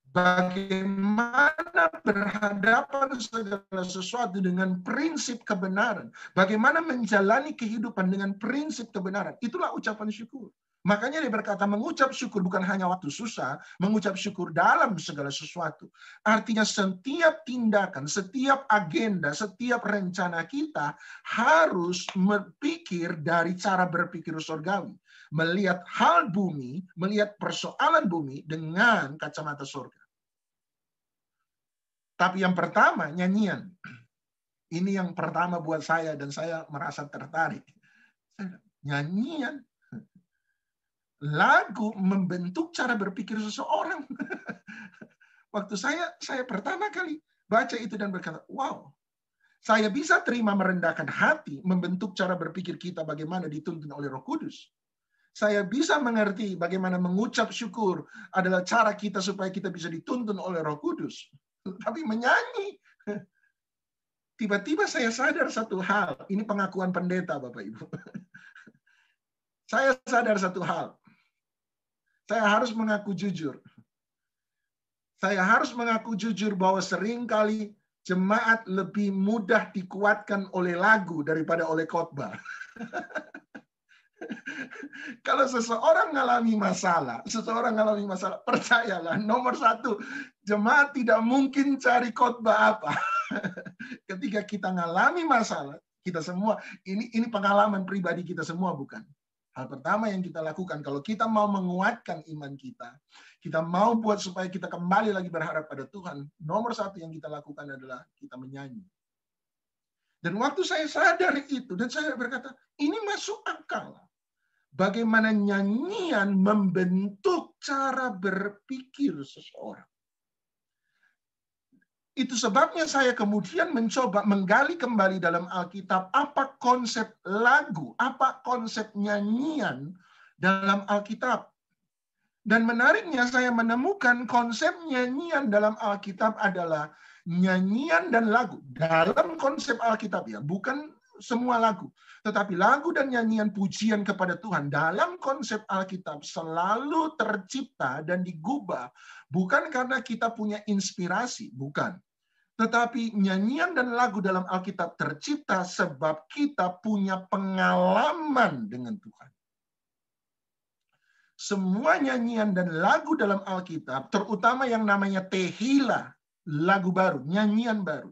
Bagaimana berhadapan segala sesuatu dengan prinsip kebenaran. Bagaimana menjalani kehidupan dengan prinsip kebenaran. Itulah ucapan syukur. Makanya dia berkata mengucap syukur bukan hanya waktu susah, mengucap syukur dalam segala sesuatu. Artinya setiap tindakan, setiap agenda, setiap rencana kita harus berpikir dari cara berpikir surgawi. Melihat hal bumi, melihat persoalan bumi dengan kacamata surga. Tapi yang pertama, nyanyian. Ini yang pertama buat saya dan saya merasa tertarik. Nyanyian. Lagu membentuk cara berpikir seseorang. Waktu saya pertama kali baca itu dan berkata, wow, saya bisa terima merendahkan hati, membentuk cara berpikir kita bagaimana dituntun oleh Roh Kudus. Saya bisa mengerti bagaimana mengucap syukur adalah cara kita supaya kita bisa dituntun oleh Roh Kudus. Tapi menyanyi, tiba-tiba saya sadar satu hal. Ini pengakuan pendeta, Bapak Ibu. Saya sadar satu hal. Saya harus mengaku jujur. Saya harus mengaku jujur bahwa seringkali jemaat lebih mudah dikuatkan oleh lagu daripada oleh khotbah. Kalau seseorang mengalami masalah, percayalah, nomor satu, jemaat tidak mungkin cari khotbah apa. Ketika kita mengalami masalah, kita semua, ini pengalaman pribadi kita semua, bukan? Hal pertama yang kita lakukan, kalau kita mau menguatkan iman kita mau buat supaya kita kembali lagi berharap pada Tuhan, nomor satu yang kita lakukan adalah kita menyanyi. Dan waktu saya sadar itu, dan saya berkata, ini masuk akal. Bagaimana nyanyian membentuk cara berpikir seseorang. Itu sebabnya saya kemudian mencoba menggali kembali dalam Alkitab apa konsep lagu, apa konsep nyanyian dalam Alkitab. Dan menariknya saya menemukan konsep nyanyian dalam Alkitab adalah nyanyian dan lagu. Dalam konsep Alkitab ya, bukan semua lagu. Tetapi lagu dan nyanyian pujian kepada Tuhan dalam konsep Alkitab selalu tercipta dan digubah. Bukan karena kita punya inspirasi, bukan. Tetapi nyanyian dan lagu dalam Alkitab tercipta sebab kita punya pengalaman dengan Tuhan. Semua nyanyian dan lagu dalam Alkitab, terutama yang namanya tehila, lagu baru, nyanyian baru.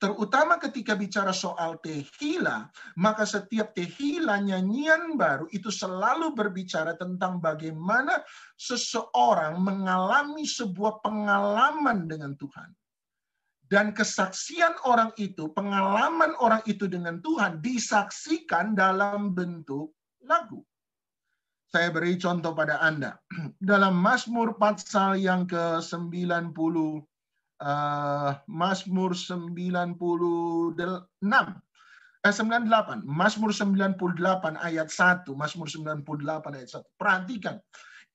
Terutama ketika bicara soal tehila, maka setiap tehila, nyanyian baru, itu selalu berbicara tentang bagaimana seseorang mengalami sebuah pengalaman dengan Tuhan. Dan kesaksian orang itu, pengalaman orang itu dengan Tuhan disaksikan dalam bentuk lagu. Saya beri contoh pada Anda. Dalam Mazmur pasal yang ke-90, Mazmur 98, Mazmur 98 ayat 1, Mazmur 98 ayat 1. Perhatikan.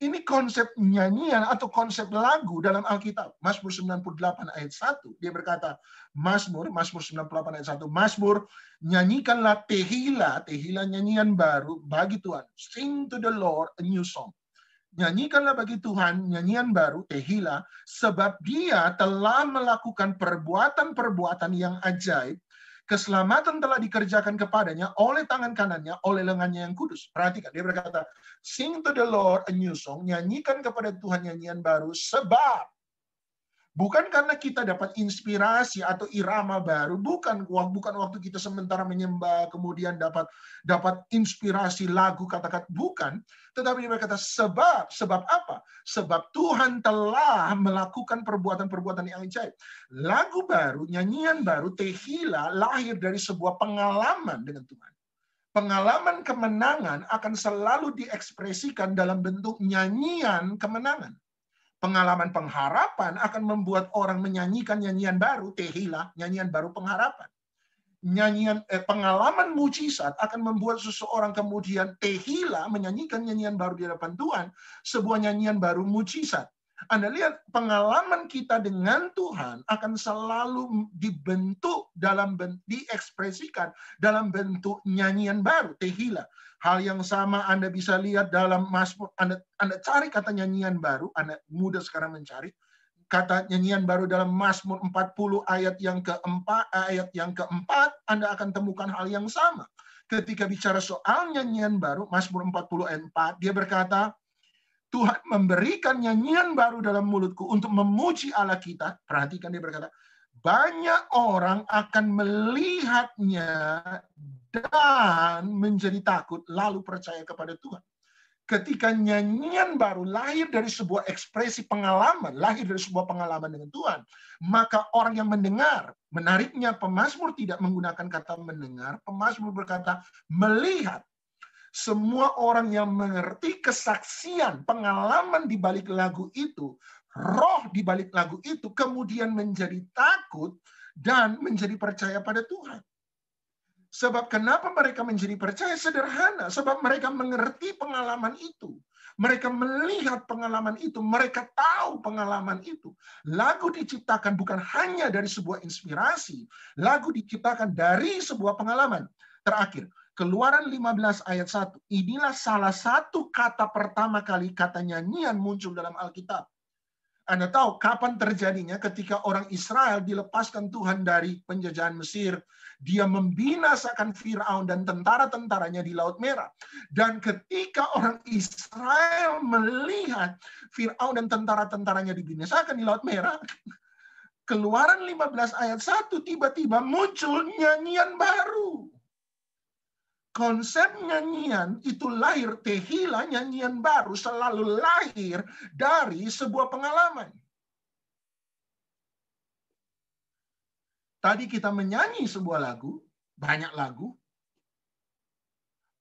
Ini konsep nyanyian atau konsep lagu dalam Alkitab. Mazmur 98 ayat 1. Dia berkata, Mazmur 98 ayat 1. Mazmur, nyanyikanlah tehila, tehila nyanyian baru bagi Tuhan. Sing to the Lord a new song. Nyanyikanlah bagi Tuhan nyanyian baru, tehila, sebab dia telah melakukan perbuatan-perbuatan yang ajaib. Keselamatan telah dikerjakan kepadanya oleh tangan kanannya, oleh lengannya yang kudus. Perhatikan, dia berkata, sing to the Lord a new song, nyanyikan kepada Tuhan nyanyian baru, sebab bukan karena kita dapat inspirasi atau irama baru, bukan waktu kita sementara menyembah kemudian dapat inspirasi lagu kata-kata, bukan, tetapi dia berkata sebab apa? Sebab Tuhan telah melakukan perbuatan-perbuatan yang ajaib. Lagu baru, nyanyian baru, tehila lahir dari sebuah pengalaman dengan Tuhan. Pengalaman kemenangan akan selalu diekspresikan dalam bentuk nyanyian kemenangan. Pengalaman pengharapan akan membuat orang menyanyikan nyanyian baru, tehila, nyanyian baru pengharapan. Pengalaman mujizat akan membuat seseorang kemudian tehila, menyanyikan nyanyian baru di hadapan Tuhan, sebuah nyanyian baru mujizat. Anda lihat pengalaman kita dengan Tuhan akan selalu dibentuk diekspresikan dalam bentuk nyanyian baru, tehila. Hal yang sama Anda bisa lihat dalam Mazmur. Anda cari kata nyanyian baru, Anda mudah sekarang mencari kata nyanyian baru dalam Mazmur 40 ayat yang keempat, Anda akan temukan hal yang sama. Ketika bicara soal nyanyian baru, Mazmur 40 ayat 4, dia berkata, Tuhan memberikan nyanyian baru dalam mulutku untuk memuji Allah kita. Perhatikan, dia berkata, banyak orang akan melihatnya dan menjadi takut, lalu percaya kepada Tuhan. Ketika nyanyian baru lahir dari sebuah ekspresi pengalaman, lahir dari sebuah pengalaman dengan Tuhan, maka orang yang mendengar, menariknya pemazmur tidak menggunakan kata mendengar, pemazmur berkata melihat. Semua orang yang mengerti kesaksian, pengalaman di balik lagu itu, roh di balik lagu itu kemudian menjadi takut dan menjadi percaya pada Tuhan. Sebab kenapa mereka menjadi percaya? Sederhana. Sebab mereka mengerti pengalaman itu. Mereka melihat pengalaman itu. Mereka tahu pengalaman itu. Lagu diciptakan bukan hanya dari sebuah inspirasi. Lagu diciptakan dari sebuah pengalaman. Terakhir, Keluaran 15 ayat 1. Inilah salah satu kata pertama kali kata nyanyian muncul dalam Alkitab. Anda tahu kapan terjadinya? Ketika orang Israel dilepaskan Tuhan dari penjajahan Mesir. Dia membinasakan Firaun dan tentara-tentaranya di Laut Merah. Dan ketika orang Israel melihat Firaun dan tentara-tentaranya dibinasakan di Laut Merah, Keluaran 15 ayat 1 tiba-tiba muncul nyanyian baru. Konsep nyanyian itu lahir, tehila, nyanyian baru selalu lahir dari sebuah pengalaman. Tadi kita menyanyi sebuah lagu, banyak lagu,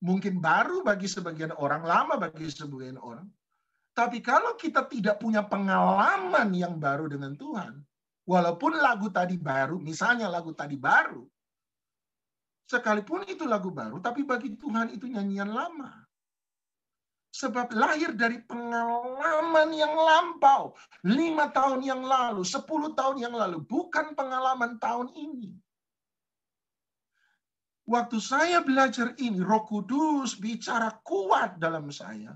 mungkin baru bagi sebagian orang, lama bagi sebagian orang. Tapi kalau kita tidak punya pengalaman yang baru dengan Tuhan, walaupun lagu tadi baru, misalnya lagu tadi baru, sekalipun itu lagu baru, tapi bagi Tuhan itu nyanyian lama. Sebab lahir dari pengalaman yang lampau. 5 tahun yang lalu, 10 tahun yang lalu. Bukan pengalaman tahun ini. Waktu saya belajar ini, Roh Kudus bicara kuat dalam saya.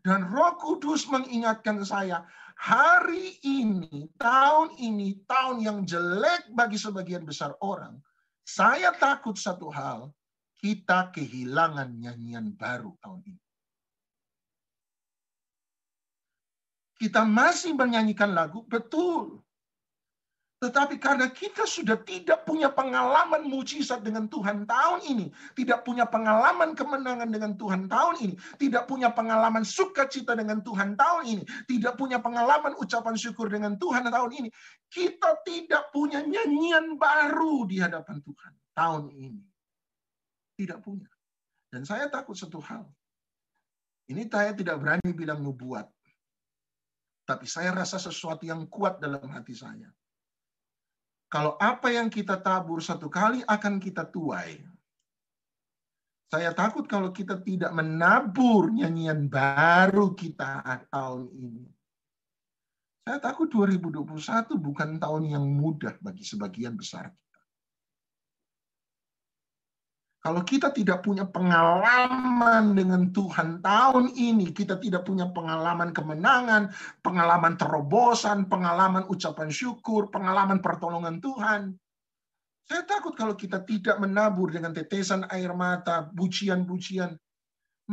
Dan Roh Kudus mengingatkan saya, hari ini, tahun yang jelek bagi sebagian besar orang. Saya takut satu hal, kita kehilangan nyanyian baru tahun ini. Kita masih menyanyikan lagu, betul. Tetapi karena kita sudah tidak punya pengalaman mujizat dengan Tuhan tahun ini, tidak punya pengalaman kemenangan dengan Tuhan tahun ini, tidak punya pengalaman sukacita dengan Tuhan tahun ini, tidak punya pengalaman ucapan syukur dengan Tuhan tahun ini, kita tidak punya nyanyian baru di hadapan Tuhan tahun ini. Tidak punya. Dan saya takut satu hal. Ini saya tidak berani bilang nubuat. Tapi saya rasa sesuatu yang kuat dalam hati saya. Kalau apa yang kita tabur satu kali akan kita tuai. Saya takut kalau kita tidak menabur nyanyian baru kita tahun ini. Saya takut 2021 bukan tahun yang mudah bagi sebagian besar kita. Kalau kita tidak punya pengalaman dengan Tuhan tahun ini, kita tidak punya pengalaman kemenangan, pengalaman terobosan, pengalaman ucapan syukur, pengalaman pertolongan Tuhan. Saya takut kalau kita tidak menabur dengan tetesan air mata, pujian-pujian,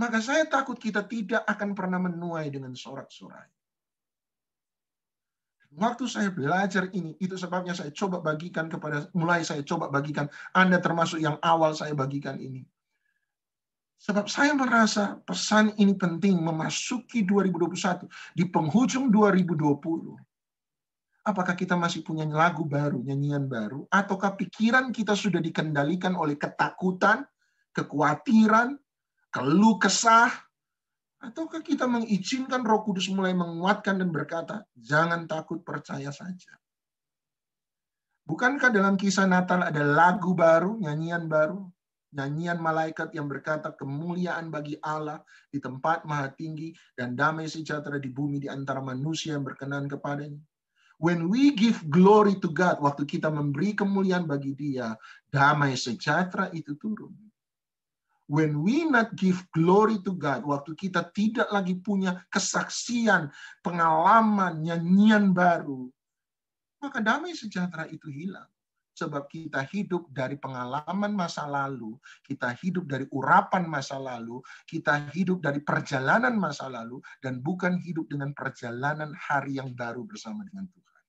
maka saya takut kita tidak akan pernah menuai dengan sorak-sorai. Waktu saya belajar ini, itu sebabnya saya coba bagikan saya coba bagikan, Anda termasuk yang awal saya bagikan ini. Sebab saya merasa pesan ini penting memasuki 2021, di penghujung 2020. Apakah kita masih punya lagu baru, nyanyian baru, ataukah pikiran kita sudah dikendalikan oleh ketakutan, kekhawatiran, keluh kesah, ataukah kita mengizinkan Roh Kudus mulai menguatkan dan berkata, jangan takut, percaya saja. Bukankah dalam kisah Natal ada lagu baru, nyanyian baru? Nyanyian malaikat yang berkata, kemuliaan bagi Allah di tempat maha tinggi dan damai sejahtera di bumi di antara manusia yang berkenan kepadanya. When we give glory to God, waktu kita memberi kemuliaan bagi Dia, damai sejahtera itu turun. When we not give glory to God, waktu kita tidak lagi punya kesaksian, pengalaman, nyanyian baru, maka damai sejahtera itu hilang. Sebab kita hidup dari pengalaman masa lalu, kita hidup dari urapan masa lalu, kita hidup dari perjalanan masa lalu, dan bukan hidup dengan perjalanan hari yang baru bersama dengan Tuhan.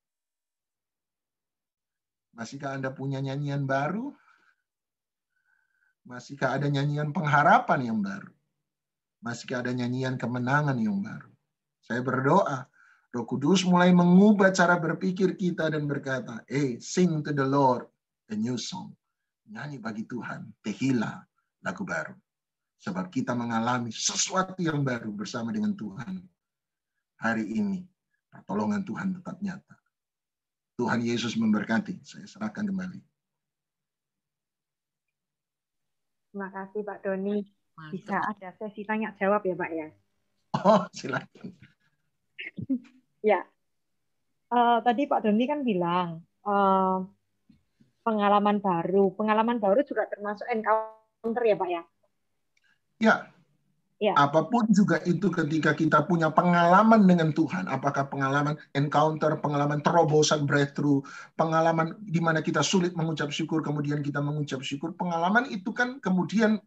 Masihkah Anda punya nyanyian baru? Masihkah ada nyanyian pengharapan yang baru? Masihkah ada nyanyian kemenangan yang baru? Saya berdoa, Roh Kudus mulai mengubah cara berpikir kita dan berkata, sing to the Lord a new song. Nyanyi bagi Tuhan, tehila, lagu baru. Sebab kita mengalami sesuatu yang baru bersama dengan Tuhan hari ini. Pertolongan Tuhan tetap nyata. Tuhan Yesus memberkati. Saya serahkan kembali. Terima kasih Pak Doni. Bisa ada sesi tanya jawab ya Pak ya? Oh, silakan. Ya, tadi Pak Doni kan bilang pengalaman baru juga termasuk encounter ya Pak ya? Ya, Ya. apapun juga itu ketika kita punya pengalaman dengan Tuhan, apakah pengalaman encounter, pengalaman terobosan breakthrough, pengalaman di mana kita sulit mengucap syukur, kemudian kita mengucap syukur, pengalaman itu kan kemudian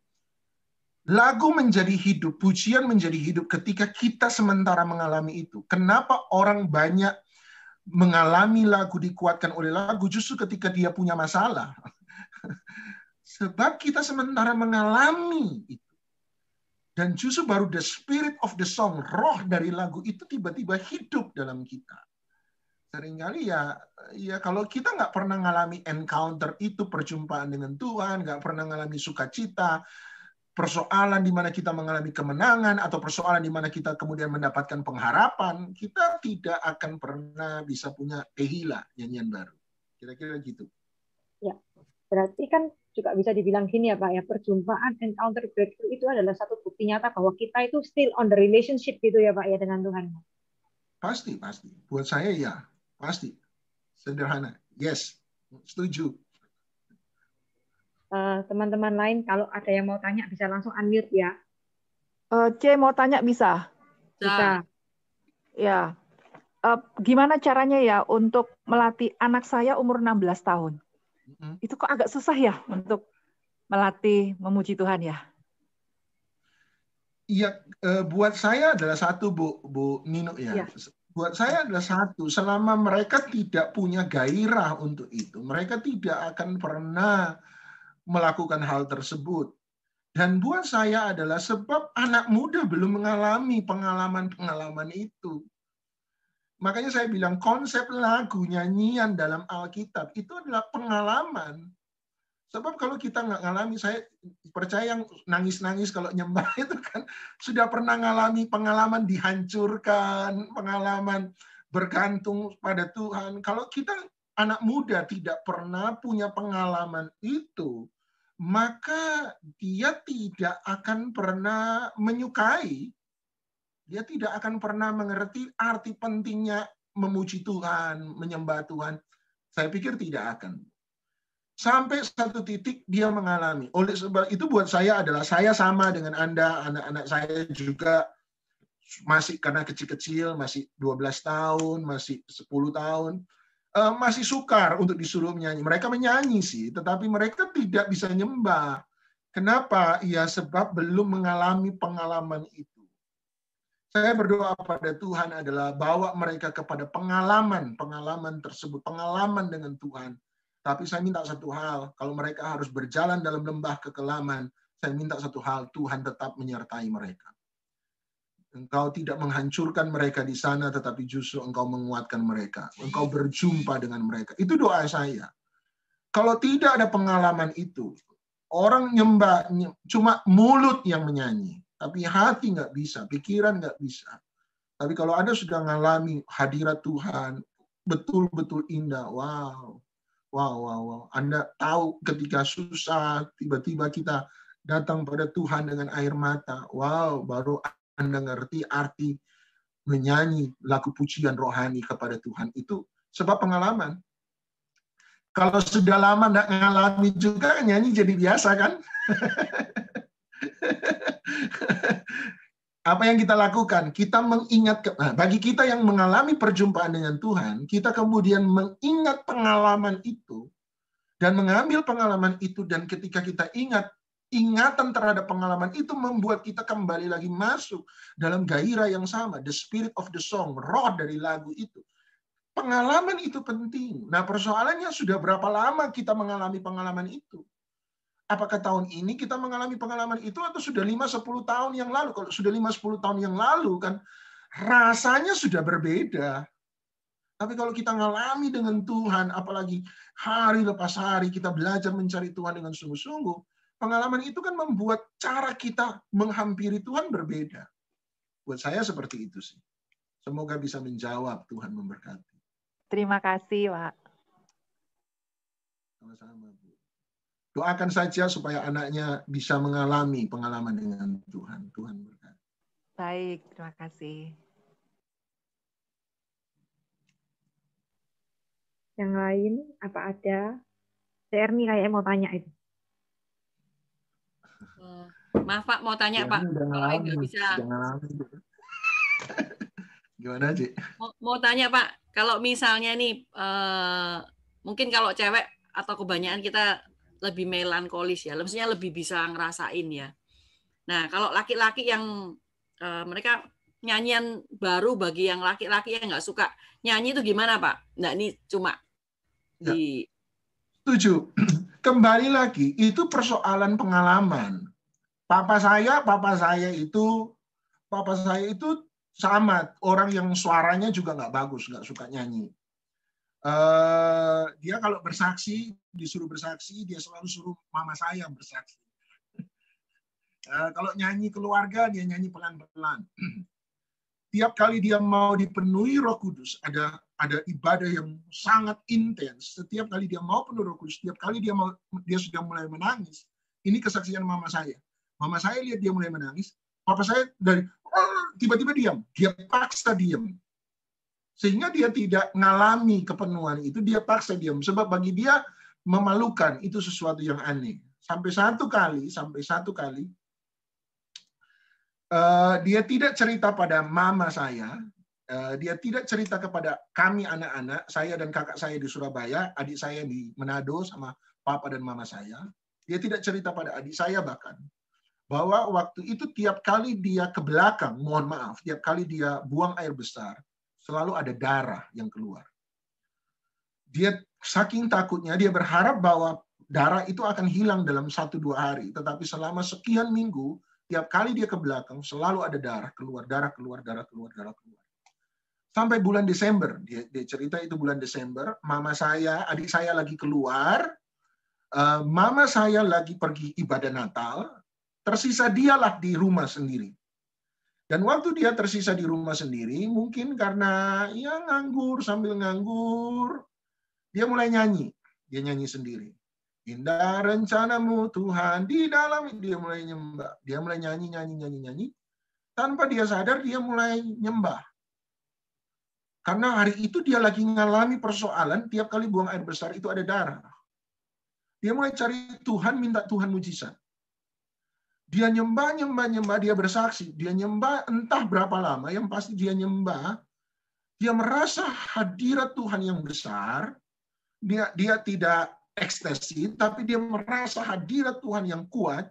lagu menjadi hidup, pujian menjadi hidup ketika kita sementara mengalami itu. Kenapa orang banyak mengalami lagu, dikuatkan oleh lagu justru ketika dia punya masalah? Sebab kita sementara mengalami itu. Dan justru baru the spirit of the song, roh dari lagu itu tiba-tiba hidup dalam kita. Seringkali ya kalau kita nggak pernah ngalami encounter itu, perjumpaan dengan Tuhan, nggak pernah ngalami sukacita, persoalan di mana kita mengalami kemenangan, atau persoalan di mana kita kemudian mendapatkan pengharapan, kita tidak akan pernah bisa punya Tehila, nyanyian baru. Kira-kira gitu. Ya, berarti kan juga bisa dibilang gini ya Pak ya, perjumpaan encounter breakthrough itu adalah satu bukti nyata bahwa kita itu still on the relationship gitu ya Pak ya dengan Tuhan. Pasti. Buat saya ya, pasti. Sederhana. Yes, setuju. Teman-teman lain kalau ada yang mau tanya bisa langsung unmute ya. C mau tanya bisa? Bisa. Ya. Gimana caranya ya untuk melatih anak saya umur 16 tahun? Itu kok agak susah ya untuk melatih memuji Tuhan ya? Iya, buat saya adalah satu, Bu Nino ya. Buat saya adalah satu, selama mereka tidak punya gairah untuk itu, mereka tidak akan pernah melakukan hal tersebut. Dan buat saya adalah sebab anak muda belum mengalami pengalaman-pengalaman itu. Makanya saya bilang konsep lagu, nyanyian dalam Alkitab itu adalah pengalaman. Sebab kalau kita nggak ngalami, saya percaya yang nangis-nangis kalau nyembah itu kan sudah pernah ngalami pengalaman dihancurkan, pengalaman bergantung pada Tuhan. Kalau kita anak muda tidak pernah punya pengalaman itu, maka dia tidak akan pernah menyukai, dia tidak akan pernah mengerti arti pentingnya memuji Tuhan, menyembah Tuhan. Saya pikir tidak akan. Sampai satu titik dia mengalami. Oleh sebab itu buat saya adalah, saya sama dengan Anda, anak-anak saya juga masih, karena kecil-kecil, masih 12 tahun, masih 10 tahun, masih sukar untuk disuruh menyanyi. Mereka menyanyi sih, tetapi mereka tidak bisa nyembah. Kenapa? Ya sebab belum mengalami pengalaman itu. Saya berdoa pada Tuhan adalah bawa mereka kepada pengalaman tersebut, pengalaman dengan Tuhan. Tapi saya minta satu hal, kalau mereka harus berjalan dalam lembah kekelaman, saya minta satu hal, Tuhan tetap menyertai mereka. Engkau tidak menghancurkan mereka di sana, tetapi justru Engkau menguatkan mereka. Engkau berjumpa dengan mereka. Itu doa saya. Kalau tidak ada pengalaman itu, orang nyembah cuma mulut yang menyanyi, tapi hati nggak bisa, pikiran nggak bisa. Tapi kalau Anda sudah mengalami hadirat Tuhan, betul-betul indah. Wow. Anda tahu ketika susah, tiba-tiba kita datang pada Tuhan dengan air mata. Wow, baru Anda ngerti arti menyanyi lagu pujian rohani kepada Tuhan. Itu sebab pengalaman. Kalau sudah lama nggak ngalami juga, nyanyi jadi biasa kan? Apa yang kita lakukan? Kita mengingat, bagi kita yang mengalami perjumpaan dengan Tuhan, kita kemudian mengingat pengalaman itu, dan mengambil pengalaman itu, dan ketika kita ingat, ingatan terhadap pengalaman itu membuat kita kembali lagi masuk dalam gairah yang sama, the spirit of the song, roh dari lagu itu. Pengalaman itu penting. Nah, persoalannya sudah berapa lama kita mengalami pengalaman itu? Apakah tahun ini kita mengalami pengalaman itu atau sudah 5-10 tahun yang lalu? Kalau sudah 5-10 tahun yang lalu kan rasanya sudah berbeda. Tapi kalau kita mengalami dengan Tuhan, apalagi hari lepas hari kita belajar mencari Tuhan dengan sungguh-sungguh, pengalaman itu kan membuat cara kita menghampiri Tuhan berbeda. Buat saya seperti itu sih. Semoga bisa menjawab. Tuhan memberkati. Terima kasih, Pak. Sama-sama, Bu. Doakan saja supaya anaknya bisa mengalami pengalaman dengan Tuhan. Tuhan berkati. Baik, terima kasih. Yang lain, apa ada? Erni kayak mau tanya itu. Maaf Pak, mau tanya Pak. Kalau nggak bisa. Gimana, Cik? Mau tanya Pak, kalau misalnya nih, mungkin kalau cewek atau kebanyakan kita lebih melankolis ya, maksudnya lebih bisa ngerasain ya. Nah, kalau laki-laki yang mereka nyanyian baru bagi yang laki-laki yang nggak suka nyanyi itu gimana Pak? Nah, ini cuma di... Setuju. Kembali lagi, itu persoalan pengalaman. Papa saya itu sama orang yang suaranya juga nggak bagus, nggak suka nyanyi. Dia kalau bersaksi, disuruh bersaksi, dia selalu suruh mama saya yang bersaksi. Kalau nyanyi keluarga, dia nyanyi pelan-pelan. Tiap kali dia mau dipenuhi Roh Kudus, ada ibadah yang sangat intens. Setiap kali dia mau penuh Roh Kudus, setiap kali dia sudah mulai menangis. Ini kesaksian mama saya. Mama saya lihat dia mulai menangis. Papa saya tiba-tiba diam. Dia paksa diam. Sehingga dia tidak mengalami kepenuhan itu, dia paksa diam. Sebab bagi dia memalukan, itu sesuatu yang aneh. Sampai satu kali, dia tidak cerita pada mama saya, dia tidak cerita kepada kami anak-anak, saya dan kakak saya di Surabaya, adik saya di Manado sama papa dan mama saya. Dia tidak cerita pada adik saya bahkan, bahwa waktu itu tiap kali dia ke belakang, mohon maaf, tiap kali dia buang air besar, selalu ada darah yang keluar. Dia saking takutnya, dia berharap bahwa darah itu akan hilang dalam 1-2 hari. Tetapi selama sekian minggu, tiap kali dia ke belakang, selalu ada darah keluar. Sampai bulan Desember, dia cerita itu bulan Desember, mama saya, adik saya lagi keluar, mama saya lagi pergi ibadah Natal, tersisa dialah di rumah sendiri. Dan waktu dia tersisa di rumah sendiri, mungkin karena ya sambil nganggur, dia mulai nyanyi. Dia nyanyi sendiri. Indah rencanamu Tuhan, di dalam dia mulai nyembah. Dia mulai nyanyi. Tanpa dia sadar, dia mulai nyembah. Karena hari itu dia lagi mengalami persoalan, tiap kali buang air besar itu ada darah. Dia mulai cari Tuhan, minta Tuhan mujizat. Dia nyembah, dia bersaksi. Dia nyembah entah berapa lama, yang pasti dia nyembah. Dia merasa hadirat Tuhan yang besar. Dia tidak ekstasi, tapi dia merasa hadirat Tuhan yang kuat.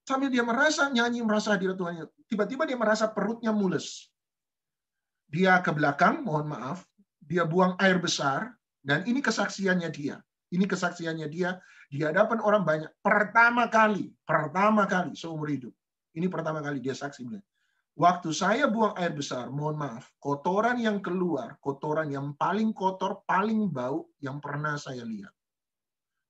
Sambil dia merasa hadirat Tuhan. Tiba-tiba dia merasa perutnya mules. Dia ke belakang, mohon maaf. Dia buang air besar. Dan ini kesaksiannya dia. Di hadapan orang banyak. Pertama kali seumur hidup. Ini pertama kali dia saksi. Waktu saya buang air besar, mohon maaf, kotoran yang keluar, kotoran yang paling kotor, paling bau yang pernah saya lihat.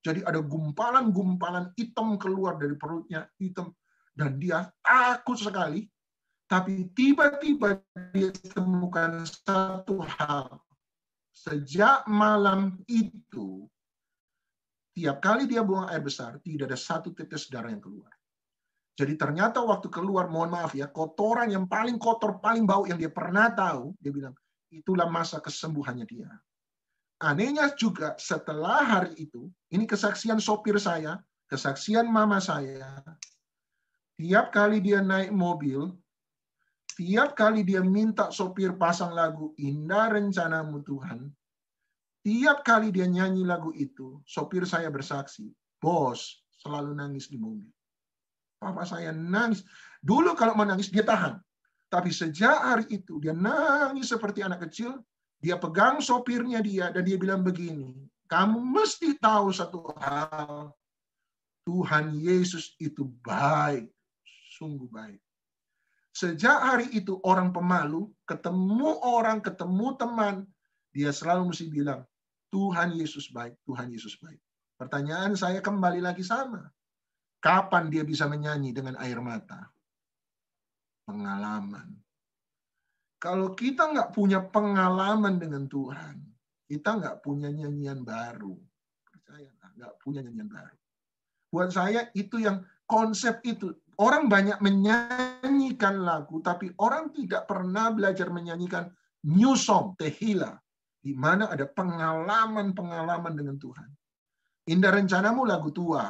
Jadi ada gumpalan-gumpalan hitam keluar dari perutnya, hitam. Dan dia takut sekali. Tapi tiba-tiba dia temukan satu hal. Sejak malam itu, tiap kali dia buang air besar, tidak ada satu tetes darah yang keluar. Jadi ternyata waktu keluar, mohon maaf ya, kotoran yang paling kotor, paling bau yang dia pernah tahu, dia bilang, itulah masa kesembuhannya dia. Anehnya juga setelah hari itu, ini kesaksian sopir saya, kesaksian mama saya, tiap kali dia naik mobil, tiap kali dia minta sopir pasang lagu Indah Rencanamu Tuhan, tiap kali dia nyanyi lagu itu, sopir saya bersaksi, bos selalu nangis di mobil. Papa saya nangis. Dulu kalau menangis dia tahan. Tapi sejak hari itu dia nangis seperti anak kecil. Dia pegang sopirnya dia dan dia bilang begini, kamu mesti tahu satu hal. Tuhan Yesus itu baik. Sungguh baik. Sejak hari itu orang pemalu, ketemu orang, ketemu teman, dia selalu mesti bilang, Tuhan Yesus baik, Tuhan Yesus baik. Pertanyaan saya kembali lagi sama. Kapan dia bisa menyanyi dengan air mata? Pengalaman. Kalau kita nggak punya pengalaman dengan Tuhan, kita nggak punya nyanyian baru. Percaya nggak punya nyanyian baru. Buat saya itu yang konsep itu. Orang banyak menyanyikan lagu, tapi orang tidak pernah belajar menyanyikan new song, tehila, di mana ada pengalaman-pengalaman dengan Tuhan. Indah Rencanamu lagu tua,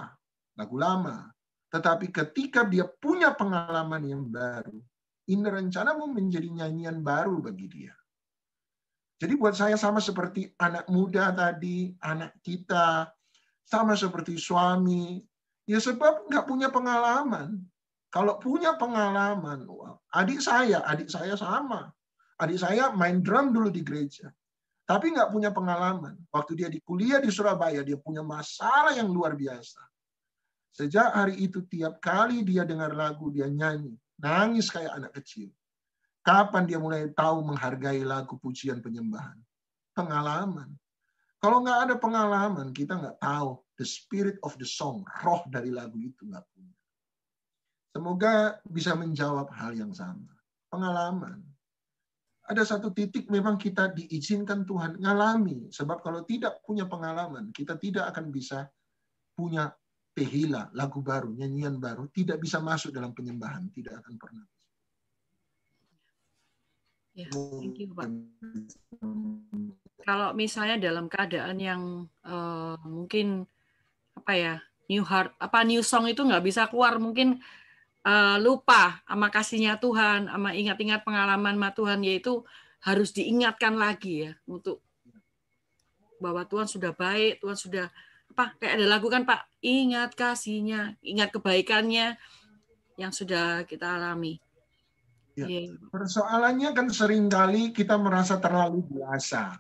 lagu lama. Tetapi ketika dia punya pengalaman yang baru, Indah Rencanamu menjadi nyanyian baru bagi dia. Jadi buat saya sama seperti anak muda tadi, anak kita, sama seperti suami, ya sebab nggak punya pengalaman. Kalau punya pengalaman, adik saya sama. Adik saya main drum dulu di gereja. Tapi nggak punya pengalaman. Waktu dia di kuliah di Surabaya, dia punya masalah yang luar biasa. Sejak hari itu, tiap kali dia dengar lagu, dia nyanyi. Nangis kayak anak kecil. Kapan dia mulai tahu menghargai lagu pujian penyembahan? Pengalaman. Kalau nggak ada pengalaman, kita nggak tahu the spirit of the song, roh dari lagu itu nggak punya. Semoga bisa menjawab hal yang sama. Pengalaman. Ada satu titik memang kita diizinkan Tuhan ngalami. Sebab kalau tidak punya pengalaman, kita tidak akan bisa punya tehila, lagu baru, nyanyian baru. Tidak bisa masuk dalam penyembahan. Tidak akan pernah. Ya, thank you, Pak. Kalau misalnya dalam keadaan yang mungkin new song itu nggak bisa keluar, mungkin lupa sama kasihnya Tuhan, sama ingat-ingat pengalaman sama Tuhan, yaitu harus diingatkan lagi ya, untuk bahwa Tuhan sudah baik, Tuhan sudah kayak ada lagu kan Pak, ingat kasihnya, ingat kebaikannya yang sudah kita alami. Ya. Persoalannya kan seringkali kita merasa terlalu biasa.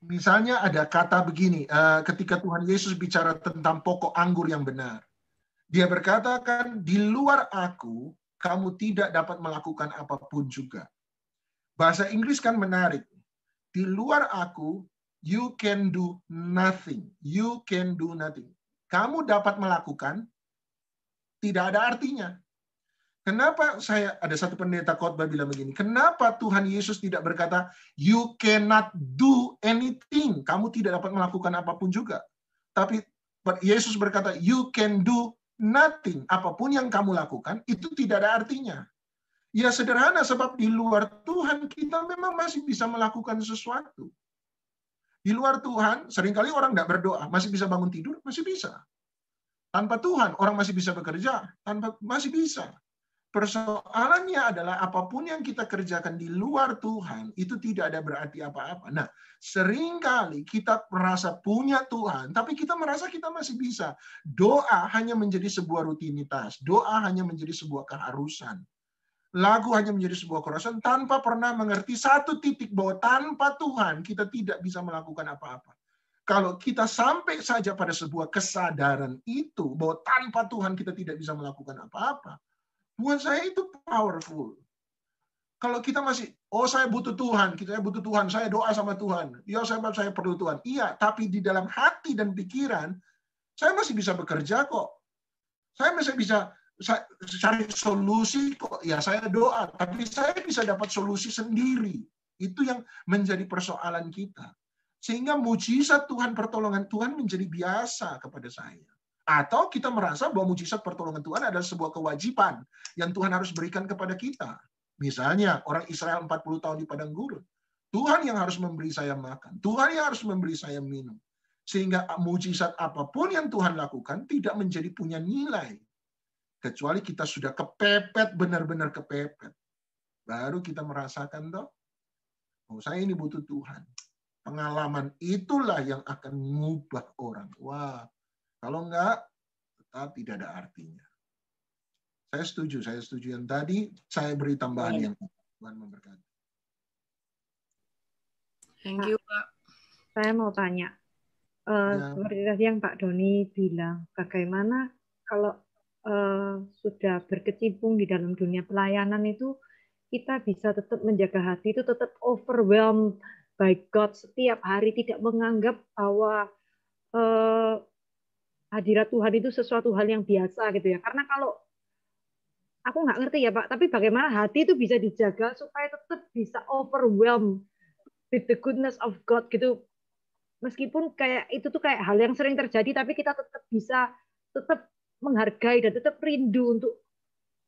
Misalnya ada kata begini, ketika Tuhan Yesus bicara tentang pokok anggur yang benar. Dia berkata kan, di luar aku, kamu tidak dapat melakukan apapun juga. Bahasa Inggris kan menarik. Di luar aku, you can do nothing. You can do nothing. Kamu dapat melakukan, tidak ada artinya. Kenapa ada satu pendeta khotbah bilang begini, kenapa Tuhan Yesus tidak berkata, you cannot do anything, kamu tidak dapat melakukan apapun juga. Tapi Yesus berkata, you can do nothing, apapun yang kamu lakukan, itu tidak ada artinya. Ya sederhana, sebab di luar Tuhan kita memang masih bisa melakukan sesuatu. Di luar Tuhan, seringkali orang nggak berdoa, masih bisa bangun tidur, masih bisa. Tanpa Tuhan, orang masih bisa bekerja, masih bisa. Persoalannya adalah apapun yang kita kerjakan di luar Tuhan, itu tidak ada berarti apa-apa. Nah, seringkali kita merasa punya Tuhan, tapi kita merasa kita masih bisa. Doa hanya menjadi sebuah rutinitas. Doa hanya menjadi sebuah keharusan. Lagu hanya menjadi sebuah keharusan tanpa pernah mengerti satu titik bahwa tanpa Tuhan kita tidak bisa melakukan apa-apa. Kalau kita sampai saja pada sebuah kesadaran itu, bahwa tanpa Tuhan kita tidak bisa melakukan apa-apa, buat saya itu powerful. Kalau kita masih, saya butuh Tuhan, saya doa sama Tuhan. Ya, saya perlu Tuhan. Iya, tapi di dalam hati dan pikiran, saya masih bisa bekerja kok. Saya masih bisa cari solusi kok. Ya, saya doa, tapi saya bisa dapat solusi sendiri. Itu yang menjadi persoalan kita. Sehingga mujizat Tuhan, pertolongan Tuhan menjadi biasa kepada saya. Atau kita merasa bahwa mujizat pertolongan Tuhan adalah sebuah kewajiban yang Tuhan harus berikan kepada kita. Misalnya, orang Israel 40 tahun di padang gurun. Tuhan yang harus memberi saya makan. Tuhan yang harus memberi saya minum. Sehingga mujizat apapun yang Tuhan lakukan tidak menjadi punya nilai. Kecuali kita sudah kepepet, benar-benar kepepet. Baru kita merasakan, saya ini butuh Tuhan. Pengalaman itulah yang akan mengubah orang. Wah, kalau enggak, tetap tidak ada artinya. Saya setuju yang tadi, saya beri tambahan yang Tuhan memberkati. Thank you, Pak. Saya mau tanya, seperti tadi yang Pak Doni bilang, bagaimana kalau sudah berkecimpung di dalam dunia pelayanan itu, kita bisa tetap menjaga hati itu tetap overwhelmed by God setiap hari, tidak menganggap bahwa hadirat Tuhan itu sesuatu hal yang biasa gitu ya. Karena kalau aku nggak ngerti ya Pak, tapi bagaimana hati itu bisa dijaga supaya tetap bisa overwhelmed with the goodness of God gitu. Meskipun kayak itu tuh kayak hal yang sering terjadi, tapi kita tetap bisa tetap menghargai dan tetap rindu untuk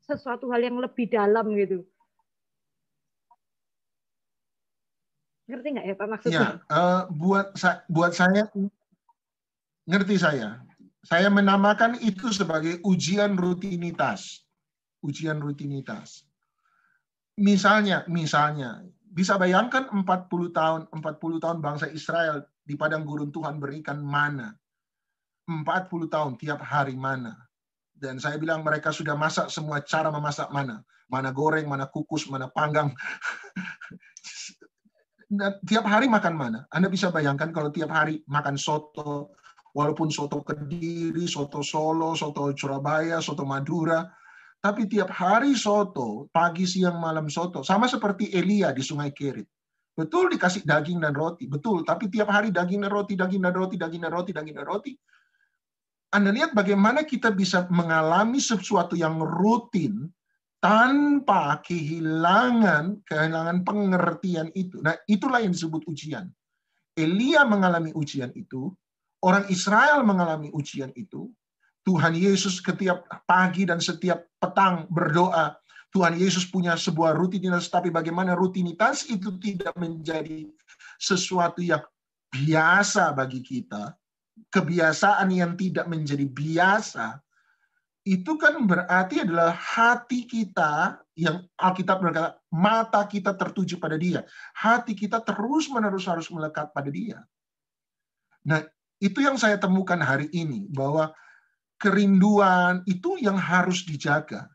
sesuatu hal yang lebih dalam gitu. Ngerti nggak ya Pak maksudnya? Ya, buat saya ngerti saya. Saya menamakan itu sebagai ujian rutinitas. Ujian rutinitas. Misalnya, bisa bayangkan 40 tahun bangsa Israel di padang gurun Tuhan berikan mana. 40 tahun tiap hari mana. Dan saya bilang mereka sudah masak semua cara memasak mana. Mana goreng, mana kukus, mana panggang. Tiap hari makan mana. Anda bisa bayangkan kalau tiap hari makan soto, walaupun soto Kediri, soto Solo, soto Surabaya, soto Madura, tapi tiap hari soto, pagi, siang, malam soto. Sama seperti Elia di Sungai Kerit. Betul dikasih daging dan roti, betul. Tapi tiap hari daging dan roti, daging dan roti, daging dan roti, daging dan roti. Anda lihat bagaimana kita bisa mengalami sesuatu yang rutin tanpa kehilangan pengertian itu. Nah, itulah yang disebut ujian. Elia mengalami ujian itu, orang Israel mengalami ujian itu, Tuhan Yesus setiap pagi dan setiap petang berdoa. Tuhan Yesus punya sebuah rutinitas, tapi bagaimana rutinitas itu tidak menjadi sesuatu yang biasa bagi kita, kebiasaan yang tidak menjadi biasa, itu kan berarti adalah hati kita yang Alkitab berkata, mata kita tertuju pada Dia. Hati kita terus-menerus harus melekat pada Dia. Nah, itu yang saya temukan hari ini, bahwa kerinduan itu yang harus dijaga.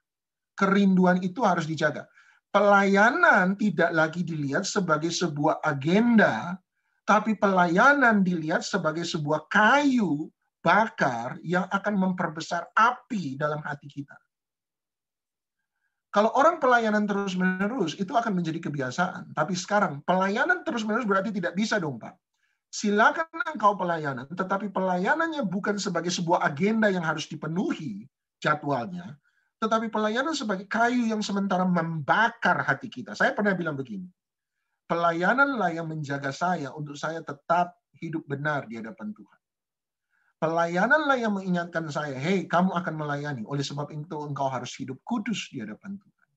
Kerinduan itu harus dijaga. Pelayanan tidak lagi dilihat sebagai sebuah agenda, tapi pelayanan dilihat sebagai sebuah kayu bakar yang akan memperbesar api dalam hati kita. Kalau orang pelayanan terus-menerus, itu akan menjadi kebiasaan. Tapi sekarang, pelayanan terus-menerus berarti tidak bisa dong, Pak. Silakan engkau pelayanan, tetapi pelayanannya bukan sebagai sebuah agenda yang harus dipenuhi jadwalnya, tetapi pelayanan sebagai kayu yang sementara membakar hati kita. Saya pernah bilang begini, pelayananlah yang menjaga saya untuk saya tetap hidup benar di hadapan Tuhan. Pelayananlah yang mengingatkan saya, hei, kamu akan melayani, oleh sebab itu engkau harus hidup kudus di hadapan Tuhan.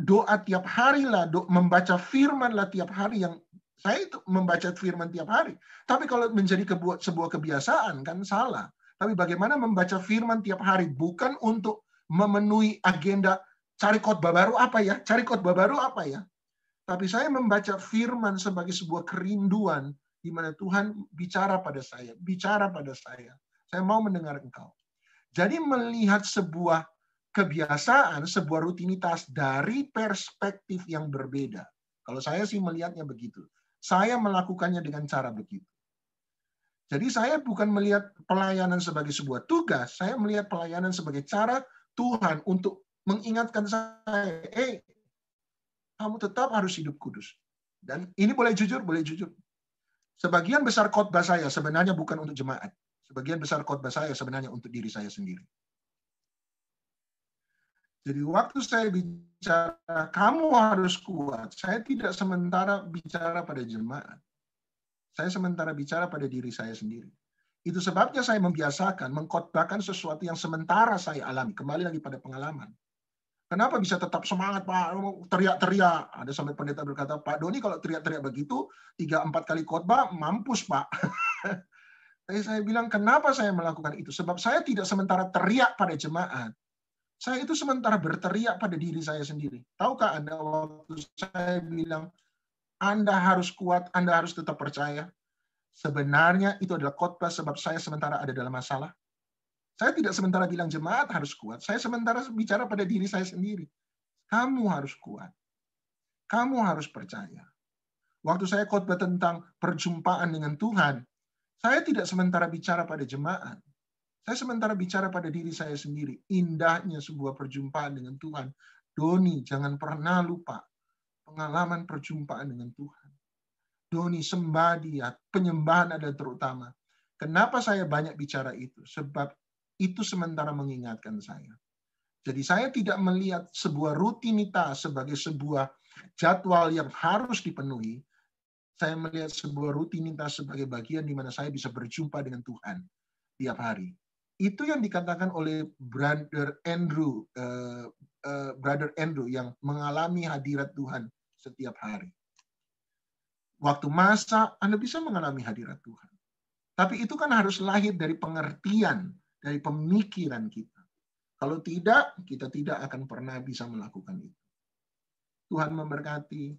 Doa tiap hari lah, membaca firman lah tiap hari, yang saya itu membaca firman tiap hari. Tapi kalau menjadi sebuah kebiasaan kan salah. Tapi bagaimana membaca firman tiap hari bukan untuk memenuhi agenda cari khotbah baru apa ya, cari khotbah baru apa ya. Tapi saya membaca firman sebagai sebuah kerinduan di mana Tuhan bicara pada saya, bicara pada saya. Saya mau mendengar engkau. Jadi melihat sebuah kebiasaan, sebuah rutinitas dari perspektif yang berbeda. Kalau saya sih melihatnya begitu. Saya melakukannya dengan cara begitu. Jadi saya bukan melihat pelayanan sebagai sebuah tugas, saya melihat pelayanan sebagai cara Tuhan untuk mengingatkan saya, kamu tetap harus hidup kudus. Dan ini boleh jujur. Sebagian besar khotbah saya sebenarnya bukan untuk jemaat. Sebagian besar khotbah saya sebenarnya untuk diri saya sendiri. Jadi waktu saya bicara, kamu harus kuat, saya tidak sementara bicara pada jemaat. Saya sementara bicara pada diri saya sendiri. Itu sebabnya saya membiasakan mengkhotbahkan sesuatu yang sementara saya alami. Kembali lagi pada pengalaman. Kenapa bisa tetap semangat, Pak? Teriak-teriak. Ada sampai pendeta berkata, Pak Doni kalau teriak-teriak begitu, 3-4 kali khotbah, mampus, Pak. Tapi saya bilang, kenapa saya melakukan itu? Sebab saya tidak sementara teriak pada jemaat. Saya itu sementara berteriak pada diri saya sendiri. Tahukah Anda waktu saya bilang, Anda harus kuat, Anda harus tetap percaya. Sebenarnya itu adalah khotbah sebab saya sementara ada dalam masalah. Saya tidak sementara bilang jemaat harus kuat. Saya sementara bicara pada diri saya sendiri. Kamu harus kuat. Kamu harus percaya. Waktu saya khotbah tentang perjumpaan dengan Tuhan, saya tidak sementara bicara pada jemaat. Saya sementara bicara pada diri saya sendiri. Indahnya sebuah perjumpaan dengan Tuhan. Doni, jangan pernah lupa pengalaman perjumpaan dengan Tuhan. Doni, sembah Dia, penyembahan adalah terutama. Kenapa saya banyak bicara itu? Sebab itu sementara mengingatkan saya. Jadi saya tidak melihat sebuah rutinitas sebagai sebuah jadwal yang harus dipenuhi. Saya melihat sebuah rutinitas sebagai bagian di mana saya bisa berjumpa dengan Tuhan tiap hari. Itu yang dikatakan oleh Brother Andrew yang mengalami hadirat Tuhan setiap hari. Waktu masak, Anda bisa mengalami hadirat Tuhan. Tapi itu kan harus lahir dari pengertian, dari pemikiran kita. Kalau tidak, kita tidak akan pernah bisa melakukan itu. Tuhan memberkati.